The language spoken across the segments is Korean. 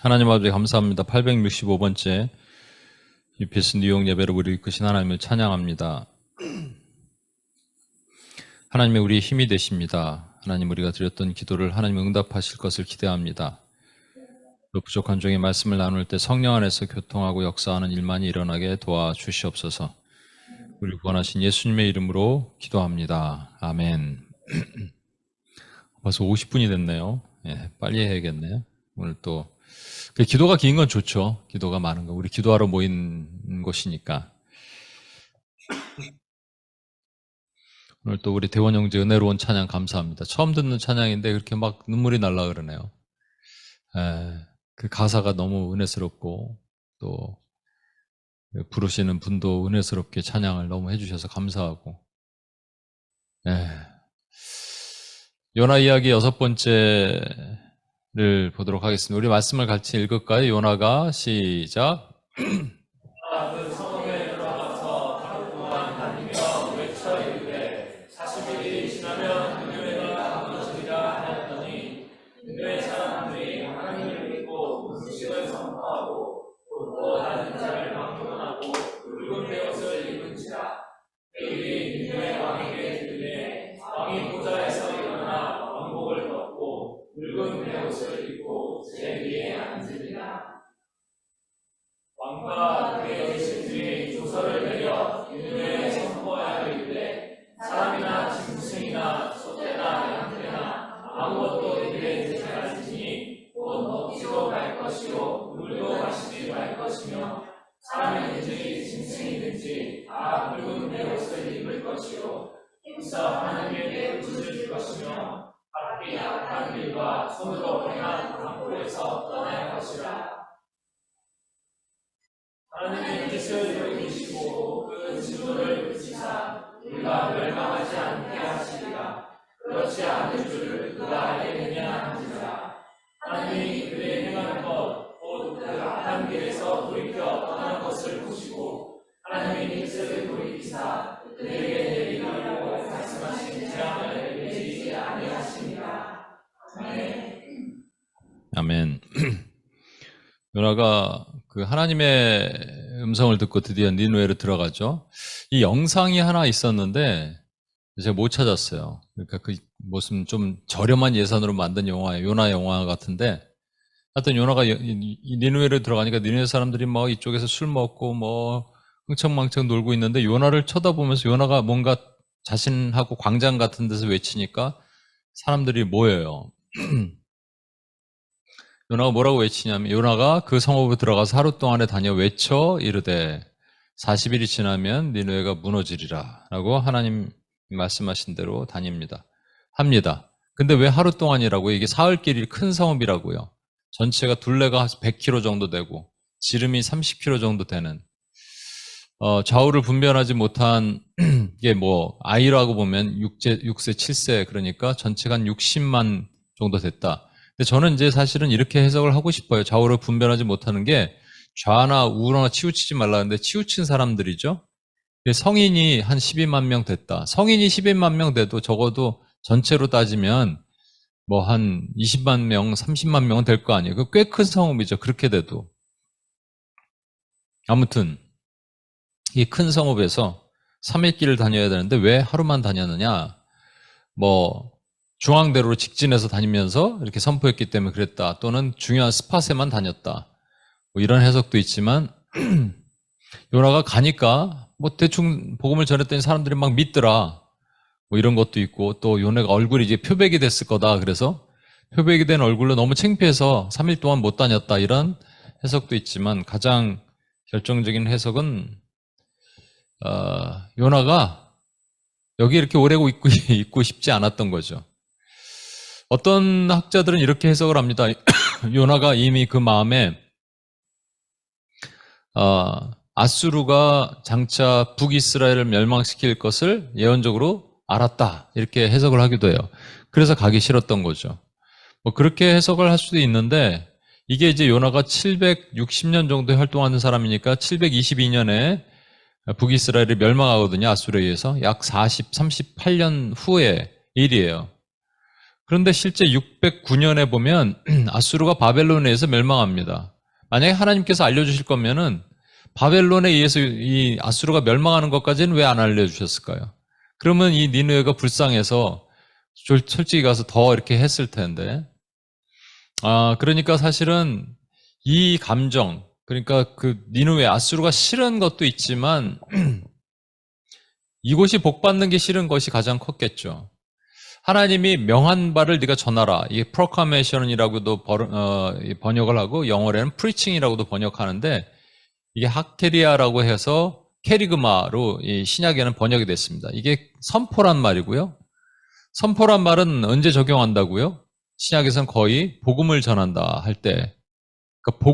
하나님 아버지 감사합니다. 865번째 UPS 뉴욕 예배를 우리 이끄신 하나님을 찬양합니다. 하나님이 우리의 힘이 되십니다. 하나님 우리가 드렸던 기도를 하나님 응답하실 것을 기대합니다. 또 부족한 종의 말씀을 나눌 때 성령 안에서 교통하고 역사하는 일만이 일어나게 도와주시옵소서. 우리 구원하신 예수님의 이름으로 기도합니다. 아멘. 벌써 50분이 됐네요. 빨리 해야겠네요. 오늘 또 기도가 긴 건 좋죠. 기도가 많은 거. 우리 기도하러 모인 곳이니까. 오늘 또 우리 대원 형제 은혜로운 찬양 감사합니다. 처음 듣는 찬양인데 그렇게 막 눈물이 날라 그러네요. 그 가사가 너무 은혜스럽고 또 부르시는 분도 은혜스럽게 찬양을 너무 해주셔서 감사하고. 요나 이야기 6번째를 보도록 하겠습니다. 우리 말씀을 같이 읽을까요? 요나가 시작. 그 성읍에 들어가서 하루 동안 다니며 외쳐 이르되 40일이 지나면 니느웨가 무너지리라 하였더니 니느웨 사람들이 하나님을 믿고 음식을 선포하고 또 다른 자를 방문하고 붉은 베옷을 입은지라. 그들이 니느웨 왕에게 이르되 왕이 보좌에서 일어나 왕복을 벗고 붉은 베옷을 입고 제 위에 앉으리라. 왕과 그의 대신들이 조서를 내려 니느웨에 선포하여 이르되 사람이나 짐승이나 소떼나 양떼나 아무것도 이들에 되지 말지니 곧 먹지도 말 것이요 물도 마시지 말 것이며 사람이든지 짐승이든지 다 붉은 베옷을 입을 것이요 힘써 하나님에게 빚을 줄 것이며 바삐 악한 일과 손으로 행한 강포에서 떠날 것이라. 하나님의 뜻을 이루시고 그 진노를 그치사 우리가 멸망하지 않게 하시리라. 그렇지 않을 줄을 그가 알겠느냐 한지라. 하나님이 그의 행하는 것 곧 그 악한 길에서 돌이켜 떠난 것을 보시고 하나님의 뜻을 돌이키사 그들에게 내리라고 말씀하신 재앙을 내리지 아니하시니라. 아멘. 아멘. 요나가 그 하나님의 음성을 듣고 드디어 니느웨로 들어가죠. 이 영상이 하나 있었는데 제가 못 찾았어요. 그러니까 그 무슨 좀 저렴한 예산으로 만든 영화예요. 요나 영화 같은데 하여튼 요나가 니느웨로 들어가니까 니느웨 사람들이 막 이쪽에서 술 먹고 뭐 흥청망청 놀고 있는데 요나를 쳐다보면서 요나가 뭔가 자신하고 광장 같은 데서 외치니까 사람들이 모여요. 요나가 뭐라고 외치냐면 요나가 그 성읍에 들어가서 하루 동안에 다녀 외쳐 이르되 40일이 지나면 니느웨가 무너지리라 라고 하나님 말씀하신 대로 합니다. 근데 왜 하루 동안이라고? 이게 사흘길이 큰 성읍이라고요. 전체가 둘레가 100km 정도 되고 지름이 30km 정도 되는 좌우를 분별하지 못한 이게 뭐 아이라고 보면 6세, 7세 그러니까 전체가 한 60만 정도 됐다. 근데 저는 이제 사실은 이렇게 해석을 하고 싶어요. 좌우를 분별하지 못하는 게 좌나 우나 치우치지 말라는데 치우친 사람들이죠. 성인이 한 12만 명 됐다. 성인이 12만 명 돼도 적어도 전체로 따지면 뭐 한 20만 명, 30만 명은 될 거 아니에요. 꽤 큰 성읍이죠. 그렇게 돼도. 아무튼 이 큰 성읍에서 3일 길을 다녀야 되는데 왜 하루만 다녔느냐? 뭐 중앙대로로 직진해서 다니면서 이렇게 선포했기 때문에 그랬다. 또는 중요한 스팟에만 다녔다. 뭐 이런 해석도 있지만 요나가 가니까 뭐 대충 복음을 전했더니 사람들이 막 믿더라. 뭐 이런 것도 있고 또 요나가 얼굴이 이제 표백이 됐을 거다. 그래서 표백이 된 얼굴로 너무 창피해서 3일 동안 못 다녔다. 이런 해석도 있지만 가장 결정적인 해석은 요나가 여기 이렇게 오래 있고 싶지 않았던 거죠. 어떤 학자들은 이렇게 해석을 합니다. 요나가 이미 그 마음에 아수르가 장차 북이스라엘을 멸망시킬 것을 예언적으로 알았다. 이렇게 해석을 하기도 해요. 그래서 가기 싫었던 거죠. 뭐 그렇게 해석을 할 수도 있는데 이게 이제 요나가 760년 정도 활동하는 사람이니까 722년에 북이스라엘이 멸망하거든요. 아수르에 의해서 약 38년 후의 일이에요. 그런데 실제 609년에 보면 아수르가 바벨론에 의해서 멸망합니다. 만약에 하나님께서 알려주실 거면은 바벨론에 의해서 이 아수르가 멸망하는 것까지는 왜 안 알려주셨을까요? 그러면 이 니느웨가 불쌍해서 솔직히 가서 더 이렇게 했을 텐데. 그러니까 사실은 이 감정, 그러니까 그 니느웨 아수르가 싫은 것도 있지만 이곳이 복받는 게 싫은 것이 가장 컸겠죠. 하나님이 명한 바를 네가 전하라. 이게 proclamation이라고도 번역을 하고 영어로는 preaching이라고도 번역하는데 이게 하케리아라고 해서 케리그마로 이 신약에는 번역이 됐습니다. 이게 선포란 말이고요. 선포란 말은 언제 적용한다고요? 신약에서는 거의 복음을 전한다 할 때. 그러니까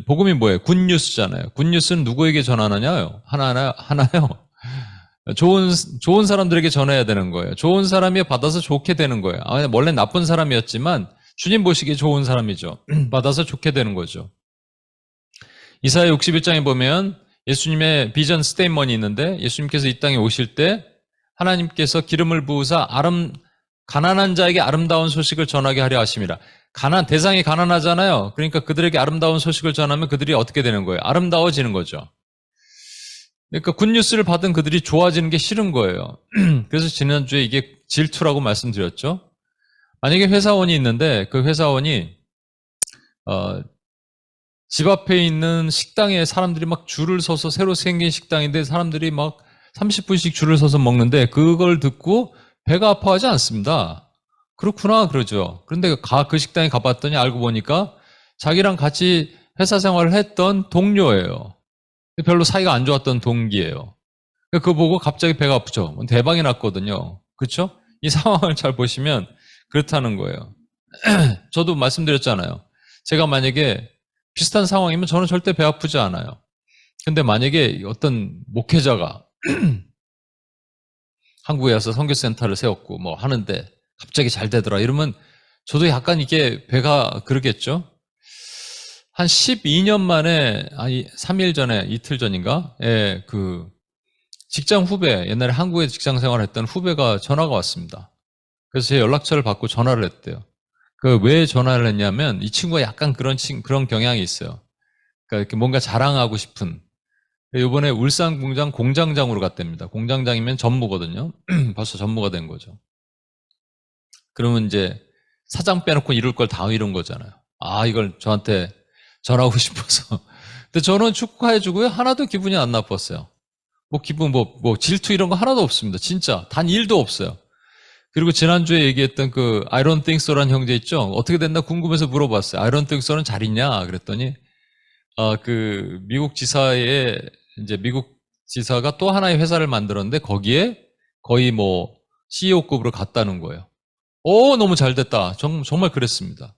복음이 뭐예요? 굿뉴스잖아요. 굿뉴스는 누구에게 전하느냐요? 하나요. 좋은 사람들에게 전해야 되는 거예요. 좋은 사람이 받아서 좋게 되는 거예요. 원래 나쁜 사람이었지만 주님 보시기에 좋은 사람이죠. 받아서 좋게 되는 거죠. 이사야 61장에 보면 예수님의 비전 스테이트먼이 있는데 예수님께서 이 땅에 오실 때 하나님께서 기름을 부으사 가난한 자에게 아름다운 소식을 전하게 하려 하심이라. 대상이 가난하잖아요. 그러니까 그들에게 아름다운 소식을 전하면 그들이 어떻게 되는 거예요? 아름다워지는 거죠. 그러니까 굿뉴스를 받은 그들이 좋아지는 게 싫은 거예요. 그래서 지난주에 이게 질투라고 말씀드렸죠. 만약에 회사원이 있는데 그 회사원이 집 앞에 있는 식당에 사람들이 막 줄을 서서 새로 생긴 식당인데 사람들이 막 30분씩 줄을 서서 먹는데 그걸 듣고 배가 아파하지 않습니다. 그렇구나 그러죠. 그런데 그 식당에 가봤더니 알고 보니까 자기랑 같이 회사 생활을 했던 동료예요. 별로 사이가 안 좋았던 동기예요. 그거 보고 갑자기 배가 아프죠. 대박이 났거든요. 그렇죠? 이 상황을 잘 보시면 그렇다는 거예요. 저도 말씀드렸잖아요. 제가 만약에 비슷한 상황이면 저는 절대 배 아프지 않아요. 근데 만약에 어떤 목회자가 한국에 와서 선교센터를 세웠고 뭐 하는데 갑자기 잘 되더라 이러면 저도 약간 이게 배가 그러겠죠. 한 12년 만에 3일 전에 이틀 전인가 그 직장 후배 옛날에 한국에 직장 생활했던 후배가 전화가 왔습니다. 그래서 제 연락처를 받고 전화를 했대요. 왜 전화를 했냐면 이 친구가 약간 그런 경향이 있어요. 그러니까 이렇게 뭔가 자랑하고 싶은. 이번에 울산 공장장으로 갔답니다. 공장장이면 전무거든요. 벌써 전무가 된 거죠. 그러면 이제 사장 빼놓고 이룰 걸 다 이룬 거잖아요. 이걸 저한테 전하고 싶어서. 근데 저는 축하해주고요. 하나도 기분이 안 나빴어요. 질투 이런 거 하나도 없습니다. 진짜. 단 1도 없어요. 그리고 지난주에 얘기했던 I don't think so라는 형제 있죠? 어떻게 됐나 궁금해서 물어봤어요. I don't think so는 잘 있냐? 그랬더니, 미국 지사가 또 하나의 회사를 만들었는데 거기에 거의 CEO급으로 갔다는 거예요. 너무 잘 됐다. 정말 그랬습니다.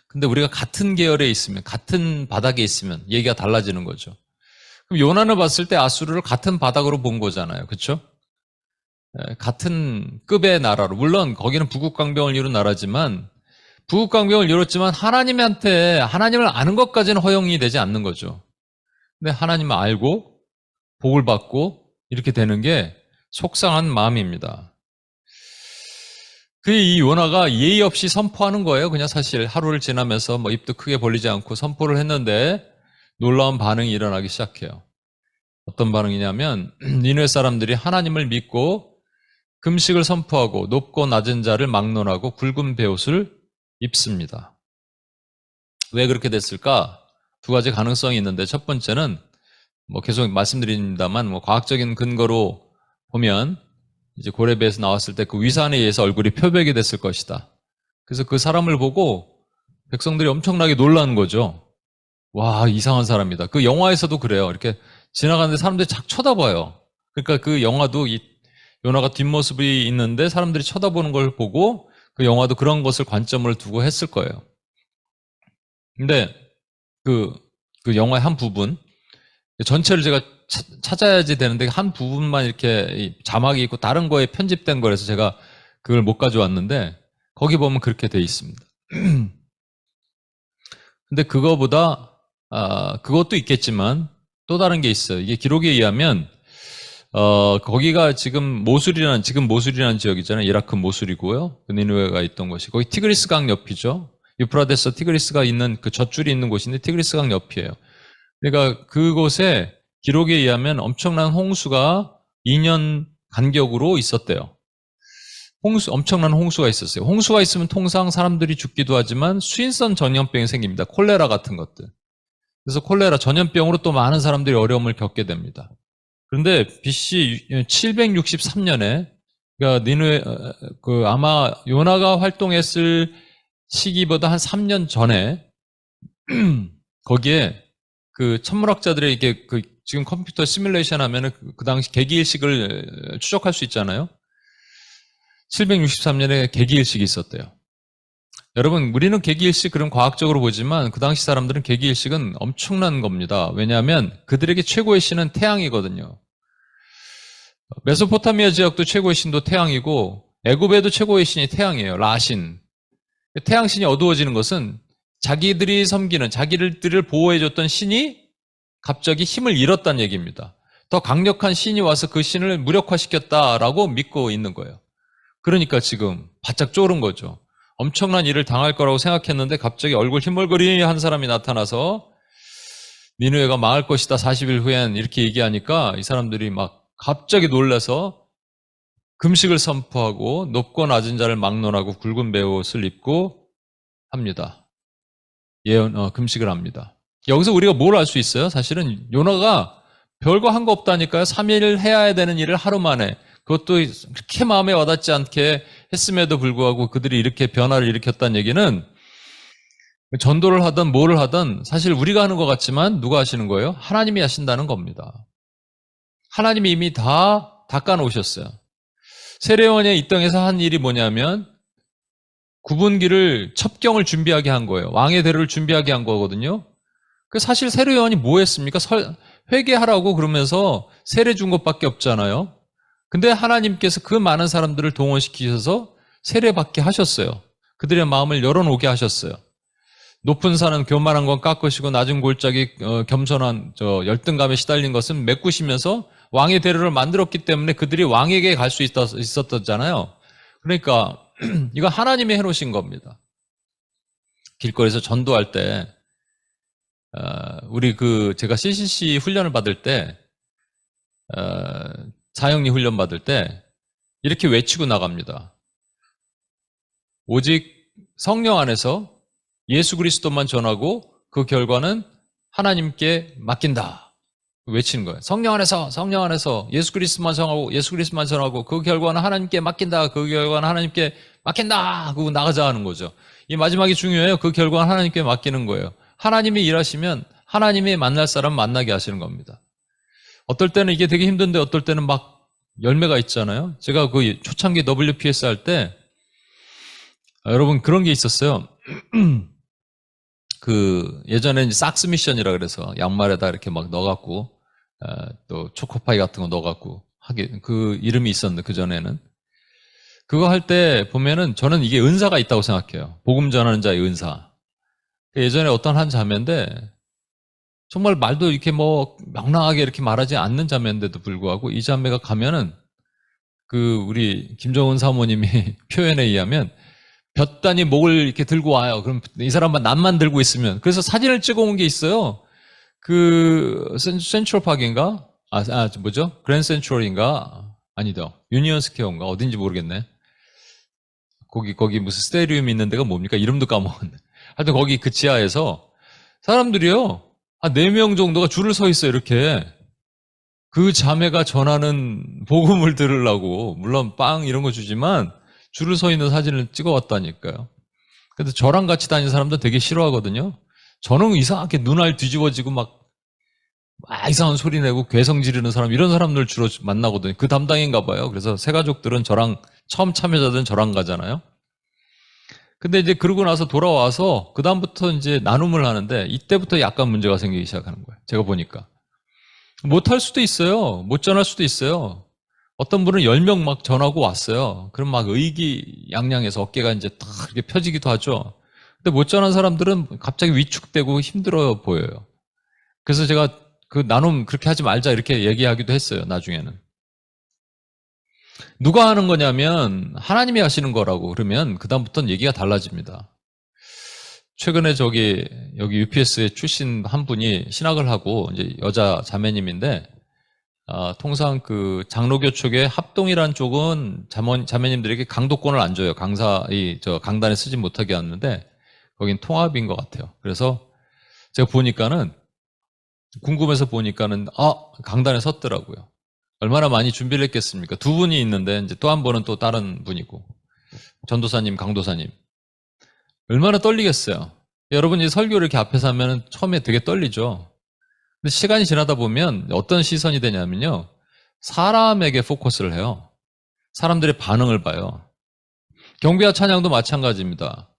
근데 우리가 같은 계열에 있으면, 같은 바닥에 있으면 얘기가 달라지는 거죠. 그럼 요나를 봤을 때 아수르를 같은 바닥으로 본 거잖아요. 그렇죠? 같은 급의 나라로. 물론 거기는 부국강병을 이룬 나라지만 부국강병을 이뤘지만 하나님을 아는 것까지는 허용이 되지 않는 거죠. 근데 하나님을 알고 복을 받고 이렇게 되는 게 속상한 마음입니다. 이 요나가 예의 없이 선포하는 거예요. 그냥 사실 하루를 지나면서 입도 크게 벌리지 않고 선포를 했는데 놀라운 반응이 일어나기 시작해요. 어떤 반응이냐면 니느웨 사람들이 하나님을 믿고 금식을 선포하고 높고 낮은 자를 막론하고 굵은 베옷을 입습니다. 왜 그렇게 됐을까? 두 가지 가능성이 있는데 첫 번째는 계속 말씀드립니다만 과학적인 근거로 보면 이제 고레베에서 나왔을 때 그 위산에 의해서 얼굴이 표백이 됐을 것이다. 그래서 그 사람을 보고 백성들이 엄청나게 놀라는 거죠. 와, 이상한 사람이다. 그 영화에서도 그래요. 이렇게 지나가는데 사람들이 착 쳐다봐요. 그러니까 그 영화도 요나가 뒷모습이 있는데 사람들이 쳐다보는 걸 보고 그 영화도 그런 것을 관점을 두고 했을 거예요. 근데 그 영화의 한 부분, 전체를 제가 찾아야지 되는데 한 부분만 이렇게 자막이 있고 다른 거에 편집된 거라서 제가 그걸 못 가져왔는데 거기 보면 그렇게 돼 있습니다. 근데 그것도 있겠지만 또 다른 게 있어요. 이게 기록에 의하면 거기가 지금 모술이라는 지역이잖아요. 이라크 모술이고요. 그 니느웨가 있던 곳이. 거기 티그리스 강 옆이죠. 유프라데스 티그리스가 있는 그 젖줄이 있는 곳인데 티그리스 강 옆이에요. 그러니까 그곳에 기록에 의하면 엄청난 홍수가 2년 간격으로 있었대요. 엄청난 홍수가 있었어요. 홍수가 있으면 통상 사람들이 죽기도 하지만 수인성 전염병이 생깁니다. 콜레라 같은 것들. 그래서 콜레라 전염병으로 또 많은 사람들이 어려움을 겪게 됩니다. 그런데 BC 763년에 그러니까 아마 요나가 활동했을 시기보다 한 3년 전에 거기에 그 천문학자들의 이게 지금 컴퓨터 시뮬레이션 하면은 그 당시 개기일식을 추적할 수 있잖아요. 763년에 개기일식이 있었대요. 여러분, 우리는 개기일식 그럼 과학적으로 보지만 그 당시 사람들은 개기일식은 엄청난 겁니다. 왜냐하면 그들에게 최고의 신은 태양이거든요. 메소포타미아 지역도 최고의 신도 태양이고 애굽에도 최고의 신이 태양이에요. 라신. 태양신이 어두워지는 것은 자기들이 섬기는 자기들을 보호해줬던 신이 갑자기 힘을 잃었다는 얘기입니다. 더 강력한 신이 와서 그 신을 무력화시켰다라고 믿고 있는 거예요. 그러니까 지금 바짝 쫄은 거죠. 엄청난 일을 당할 거라고 생각했는데 갑자기 얼굴 흰멀거리 한 사람이 나타나서 니느웨가 망할 것이다 40일 후엔 이렇게 얘기하니까 이 사람들이 막 갑자기 놀라서 금식을 선포하고 높고 낮은 자를 막론하고 굵은 베옷을 입고 합니다. 금식을 합니다. 여기서 우리가 뭘 알 수 있어요? 사실은 요나가 별거 한 거 없다니까요. 3일 해야 되는 일을 하루 만에 그것도 그렇게 마음에 와닿지 않게 했음에도 불구하고 그들이 이렇게 변화를 일으켰다는 얘기는 전도를 하든 뭐를 하든 사실 우리가 하는 것 같지만 누가 하시는 거예요? 하나님이 하신다는 겁니다. 하나님이 이미 다 닦아놓으셨어요. 세례원의 이 땅에서 한 일이 뭐냐면 구분기를 첩경을 준비하게 한 거예요. 왕의 대로를 준비하게 한 거거든요. 사실 세례요한이 뭐 했습니까? 회개하라고 그러면서 세례 준 것밖에 없잖아요. 근데 하나님께서 그 많은 사람들을 동원시키셔서 세례받게 하셨어요. 그들의 마음을 열어놓게 하셨어요. 높은 산은 교만한 건 깎으시고 낮은 골짜기 겸손한 열등감에 시달린 것은 메꾸시면서 왕의 대로를 만들었기 때문에 그들이 왕에게 갈 수 있었잖아요. 그러니까 이거 하나님이 해놓으신 겁니다. 길거리에서 전도할 때 우리 제가 CCC 훈련을 받을 때 사형리 훈련 받을 때 이렇게 외치고 나갑니다. 오직 성령 안에서 예수 그리스도만 전하고 그 결과는 하나님께 맡긴다. 외치는 거예요. 성령 안에서 예수 그리스도만 전하고 그 결과는 하나님께 맡긴다. 그 결과는 하나님께 맡긴다. 그거 나가자 하는 거죠. 이 마지막이 중요해요. 그 결과는 하나님께 맡기는 거예요. 하나님이 일하시면 하나님이 만날 사람 만나게 하시는 겁니다. 어떨 때는 이게 되게 힘든데 어떨 때는 막 열매가 있잖아요. 제가 그 초창기 WPS 할 때 여러분 그런 게 있었어요. 예전에 이제 삭스 미션이라 그래서 양말에다 이렇게 막 넣어갖고 또 초코파이 같은 거 넣어갖고 하게 그 이름이 있었는데 그 전에는 그거 할 때 보면은 저는 이게 은사가 있다고 생각해요. 복음 전하는 자의 은사. 예전에 어떤 한 자매인데 정말 말도 이렇게 뭐 명랑하게 이렇게 말하지 않는 자매인데도 불구하고 이 자매가 가면은 우리 김정은 사모님이 표현에 의하면 볕단이 목을 이렇게 들고 와요. 그럼 이 사람만 남만 들고 있으면 그래서 사진을 찍어 온 게 있어요. 센트럴파크인가? 뭐죠? 그랜드 센트럴인가? 아니다. 유니언 스퀘어인가? 어딘지 모르겠네. 거기 무슨 스테디움이 있는 데가 뭡니까? 이름도 까먹었네. 하여튼 거기 그 지하에서 사람들이요. 한 4명 정도가 줄을 서 있어요, 이렇게. 그 자매가 전하는 복음을 들으려고. 물론 빵 이런 거 주지만 줄을 서 있는 사진을 찍어 왔다니까요. 근데 저랑 같이 다니는 사람들 되게 싫어하거든요. 저는 이상하게 눈알 뒤집어지고 막 이상한 소리 내고 괴성 지르는 사람, 이런 사람들 주로 만나거든요. 그 담당인가 봐요. 그래서 새가족들은 처음 참여자들은 저랑 가잖아요. 근데 이제 그러고 나서 돌아와서 그다음부터 이제 나눔을 하는데 이때부터 약간 문제가 생기기 시작하는 거예요. 제가 보니까. 못할 수도 있어요. 못 전할 수도 있어요. 어떤 분은 10명 막 전하고 왔어요. 그럼 막 의기양양해서 어깨가 이제 탁 이렇게 펴지기도 하죠. 근데 못 전한 사람들은 갑자기 위축되고 힘들어 보여요. 그래서 제가 그 나눔 그렇게 하지 말자 이렇게 얘기하기도 했어요. 나중에는. 누가 하는 거냐면 하나님이 하시는 거라고 그러면 그다음부터는 얘기가 달라집니다. 최근에 여기 UPS에 출신 한 분이 신학을 하고 이제 여자 자매님인데 통상 그 장로교 쪽에 합동이란 쪽은 자매님들에게 강도권을 안 줘요. 강단에 쓰지 못하게 하는데 거긴 통합인 것 같아요. 그래서 제가 보니까는 궁금해서 보니까는 강단에 섰더라고요. 얼마나 많이 준비를 했겠습니까? 두 분이 있는데 이제 또 한 번은 또 다른 분이고 전도사님, 강도사님 얼마나 떨리겠어요. 여러분 이 설교를 이렇게 앞에서 하면 처음에 되게 떨리죠. 근데 시간이 지나다 보면 어떤 시선이 되냐면요. 사람에게 포커스를 해요. 사람들의 반응을 봐요. 경배와 찬양도 마찬가지입니다.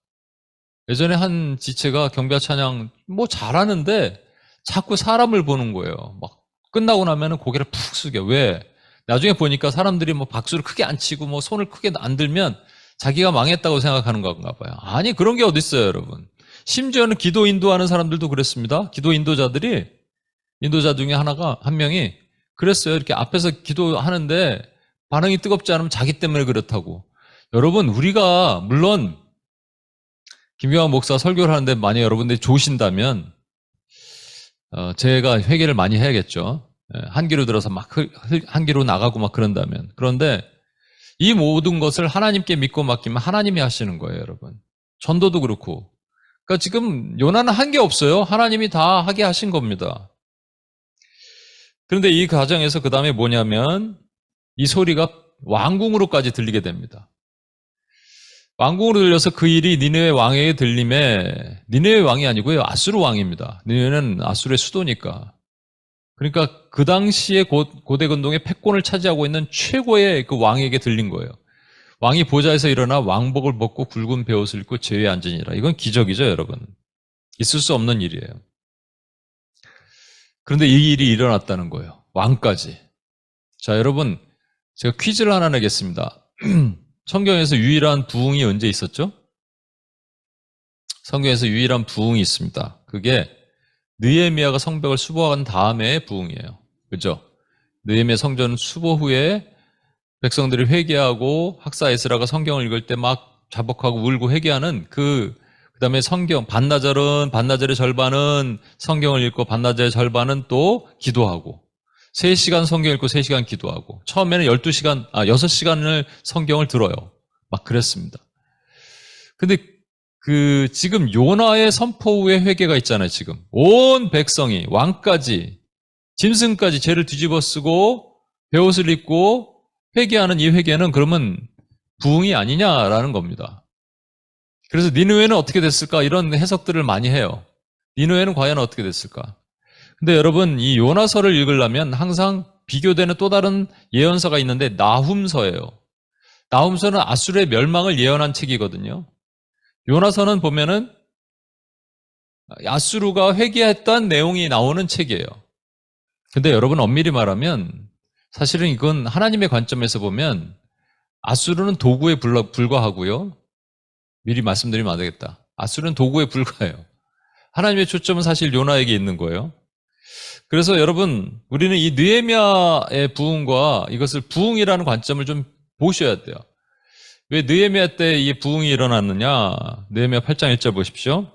예전에 한 지체가 경배와 찬양 뭐 잘하는데 자꾸 사람을 보는 거예요. 막 끝나고 나면 고개를 푹 숙여. 왜? 나중에 보니까 사람들이 뭐 박수를 크게 안 치고 뭐 손을 크게 안 들면 자기가 망했다고 생각하는 건가 봐요. 아니 그런 게 어디 있어요, 여러분. 심지어는 기도 인도하는 사람들도 그랬습니다. 기도 인도자 중에 한 명이 그랬어요. 이렇게 앞에서 기도하는데 반응이 뜨겁지 않으면 자기 때문에 그렇다고. 여러분 우리가 물론 김경환 목사 설교를 하는데 만약 여러분들이 조신다면 제가 회개를 많이 해야겠죠. 한기로 들어서 막 한기로 나가고 막 그런다면. 그런데 이 모든 것을 하나님께 믿고 맡기면 하나님이 하시는 거예요, 여러분. 전도도 그렇고. 그러니까 지금 요나는 한 게 없어요. 하나님이 다 하게 하신 겁니다. 그런데 이 과정에서 그 다음에 뭐냐면 이 소리가 왕궁으로까지 들리게 됩니다. 왕궁으로 들려서 그 일이 니느웨 왕에게 들림에 니느웨 왕이 아니고요. 아수르 왕입니다. 니느웨는 아수르의 수도니까. 그러니까 그 당시에 고대 근동의 패권을 차지하고 있는 최고의 그 왕에게 들린 거예요. 왕이 보좌에서 일어나 왕복을 벗고 굵은 베옷을 입고 제위에 앉으니라. 이건 기적이죠, 여러분. 있을 수 없는 일이에요. 그런데 이 일이 일어났다는 거예요. 왕까지. 자, 여러분, 제가 퀴즈를 하나 내겠습니다. 성경에서 유일한 부흥이 언제 있었죠? 성경에서 유일한 부흥이 있습니다. 그게 느헤미야가 성벽을 수보한 다음에 부흥이에요. 그죠? 느헤미야 성전 수보 후에 백성들이 회개하고 학사 에스라가 성경을 읽을 때 막 자복하고 울고 회개하는 그다음에 성경 반나절의 절반은 성경을 읽고 반나절의 절반은 또 기도하고 3시간 성경 읽고 3시간 기도하고 처음에는 6시간을 성경을 들어요. 막 그랬습니다. 근데 지금 요나의 선포 후에 회개가 있잖아요, 지금. 온 백성이, 왕까지, 짐승까지 죄를 뒤집어 쓰고, 베옷을 입고, 회개하는 이 회개는 그러면 부흥이 아니냐라는 겁니다. 그래서 니느웨는 어떻게 됐을까? 이런 해석들을 많이 해요. 니느웨는 과연 어떻게 됐을까? 근데 여러분, 이 요나서를 읽으려면 항상 비교되는 또 다른 예언서가 있는데, 나훔서예요. 나훔서는 아수르의 멸망을 예언한 책이거든요. 요나서는 보면은 아수르가 회개했던 내용이 나오는 책이에요. 근데 여러분 엄밀히 말하면 사실은 이건 하나님의 관점에서 보면 아수르는 도구에 불과하고요. 미리 말씀드리면 안 되겠다. 아수르는 도구에 불과해요. 하나님의 초점은 사실 요나에게 있는 거예요. 그래서 여러분 우리는 이 느헤미야의 부흥과 이것을 부흥이라는 관점을 좀 보셔야 돼요. 왜 느헤미야 때 이 부흥이 일어났느냐? 느헤미야 8장 1절 보십시오.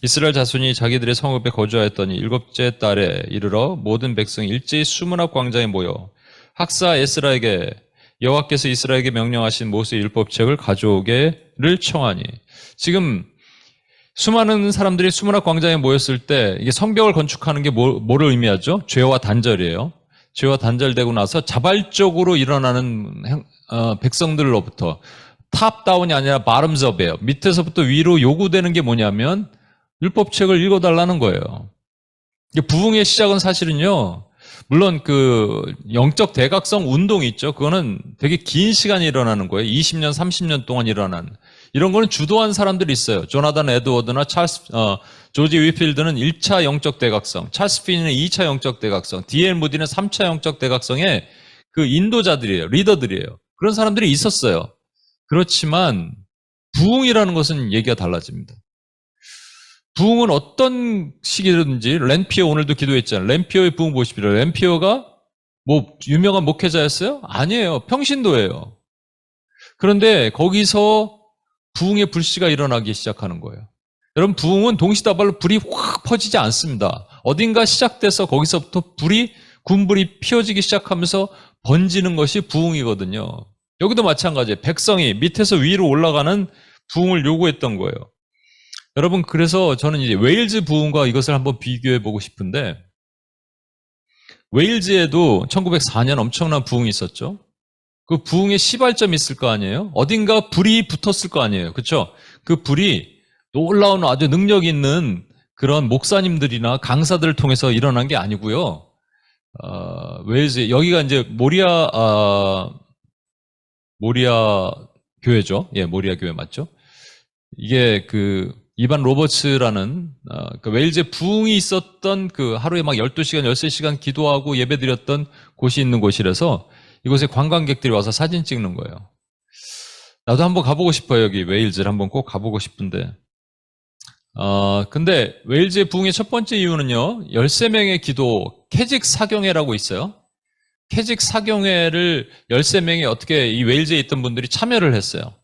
이스라엘 자손이 자기들의 성읍에 거주하였더니 7째 달에 이르러 모든 백성이 일제히 수문앞 광장에 모여 학사 에스라에게 여호와께서 이스라엘에게 명령하신 모세의 율법책을 가져오게를 청하니. 지금 수많은 사람들이 수문앞 광장에 모였을 때 이게 성벽을 건축하는 게 뭐를 의미하죠? 죄와 단절이에요. 죄와 단절되고 나서 자발적으로 일어나는 백성들로부터 탑다운이 아니라 바텀즈업이에요. 밑에서부터 위로 요구되는 게 뭐냐면 율법책을 읽어달라는 거예요. 부흥의 시작은 사실은요. 물론 그 영적 대각성 운동이 있죠. 그거는 되게 긴 시간이 일어나는 거예요. 20년, 30년 동안 일어난. 이런 거는 주도한 사람들이 있어요. 조나단 에드워드나 조지 위필드는 1차 영적 대각성, 찰스 피니는 2차 영적 대각성, D.L. 무디는 3차 영적 대각성의 그 인도자들이에요. 리더들이에요. 그런 사람들이 있었어요. 그렇지만 부흥이라는 것은 얘기가 달라집니다. 부흥은 어떤 시기든지 렌피어 오늘도 기도했잖아요. 렌피어의 부흥 보십시오. 렌피어가 뭐 유명한 목회자였어요? 아니에요. 평신도예요. 그런데 거기서 부흥의 불씨가 일어나기 시작하는 거예요. 여러분, 부흥은 동시다발로 불이 확 퍼지지 않습니다. 어딘가 시작돼서 거기서부터 군불이 피어지기 시작하면서 번지는 것이 부흥이거든요. 여기도 마찬가지예요. 백성이 밑에서 위로 올라가는 부흥을 요구했던 거예요. 여러분, 그래서 저는 이제 웨일즈 부흥과 이것을 한번 비교해 보고 싶은데, 웨일즈에도 1904년 엄청난 부흥이 있었죠. 그 부흥의 시발점이 있을 거 아니에요? 어딘가 불이 붙었을 거 아니에요. 그렇죠? 그 불이 놀라운 아주 능력 있는 그런 목사님들이나 강사들을 통해서 일어난 게 아니고요. 웨일즈, 여기가 이제 모리아 교회죠. 예, 모리아 교회 맞죠? 이게 그 이반 로버츠라는 그 웨일즈에 부흥이 있었던 그 하루에 막 12시간, 13시간 기도하고 예배드렸던 곳이 있는 곳이라서 이곳에 관광객들이 와서 사진 찍는 거예요. 나도 한번 가보고 싶어요. 여기 웨일즈를 한번 꼭 가보고 싶은데. 근데 웨일즈의 부흥의 첫 번째 이유는요. 13명의 기도 캐직 사경회라고 있어요. 캐직 사경회를 13명이 어떻게 이 웨일즈에 있던 분들이 참여를 했어요.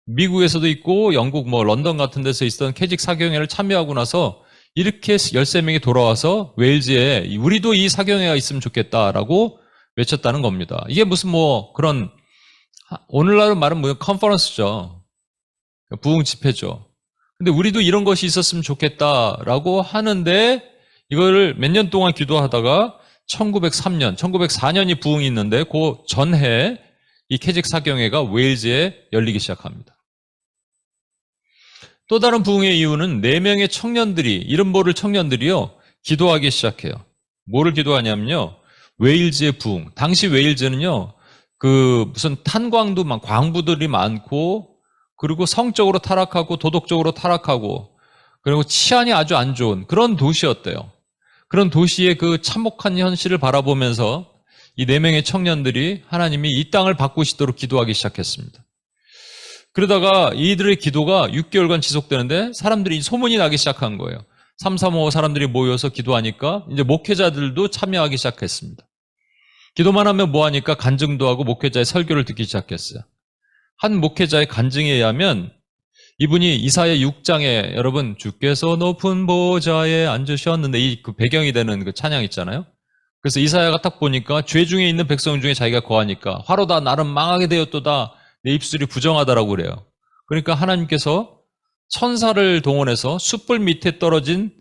미국에서도 있고 영국 뭐 런던 같은 데서 있었던 캐직 사경회를 참여하고 나서 이렇게 13명이 돌아와서 웨일즈에 우리도 이 사경회가 있으면 좋겠다라고 외쳤다는 겁니다. 이게 무슨 뭐 그런 오늘날 말은 뭐 컨퍼런스죠. 부흥 집회죠. 근데 우리도 이런 것이 있었으면 좋겠다라고 하는데 이거를 몇 년 동안 기도하다가 1903년, 1904년이 부흥이 있는데 그 전해 이 캐직 사경회가 웨일즈에 열리기 시작합니다. 또 다른 부흥의 이유는 4명의 청년들이, 이름 모를 청년들이요, 기도하기 시작해요. 뭐를 기도하냐면요, 웨일즈의 부흥. 당시 웨일즈는요, 무슨 탄광도 광부들이 많고, 그리고 성적으로 타락하고, 도덕적으로 타락하고, 그리고 치안이 아주 안 좋은 그런 도시였대요. 그런 도시의 그 참혹한 현실을 바라보면서 이 4명의 청년들이 하나님이 이 땅을 바꾸시도록 기도하기 시작했습니다. 그러다가 이들의 기도가 6개월간 지속되는데 사람들이 소문이 나기 시작한 거예요. 335 사람들이 모여서 기도하니까 이제 목회자들도 참여하기 시작했습니다. 기도만 하면 뭐하니까 간증도 하고 목회자의 설교를 듣기 시작했어요. 한 목회자의 간증에 의하면 이분이 이사야 6장에 여러분 주께서 높은 보좌에 앉으셨는데 이 그 배경이 되는 그 찬양 있잖아요. 그래서 이사야가 딱 보니까 죄 중에 있는 백성 중에 자기가 거하니까 화로다 나름 망하게 되었도다 내 입술이 부정하다라고 그래요. 그러니까 하나님께서 천사를 동원해서 숯불 밑에 떨어진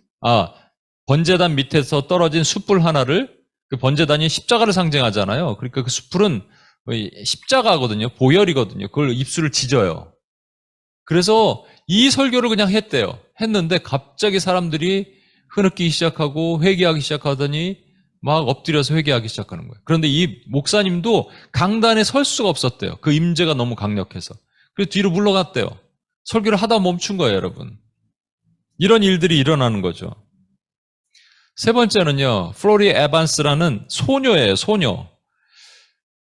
번제단 밑에서 떨어진 숯불 하나를 그 번제단이 십자가를 상징하잖아요. 그러니까 그 숯불은 십자가거든요. 보혈이거든요. 그걸 입술을 찢어요. 그래서 이 설교를 그냥 했대요. 했는데 갑자기 사람들이 흐느끼기 시작하고 회개하기 시작하더니 막 엎드려서 회개하기 시작하는 거예요. 그런데 이 목사님도 강단에 설 수가 없었대요. 그 임재가 너무 강력해서. 그래서 뒤로 물러갔대요. 설교를 하다 멈춘 거예요, 여러분. 이런 일들이 일어나는 거죠. 세 번째는요, 플로리 에반스라는 소녀예요, 소녀.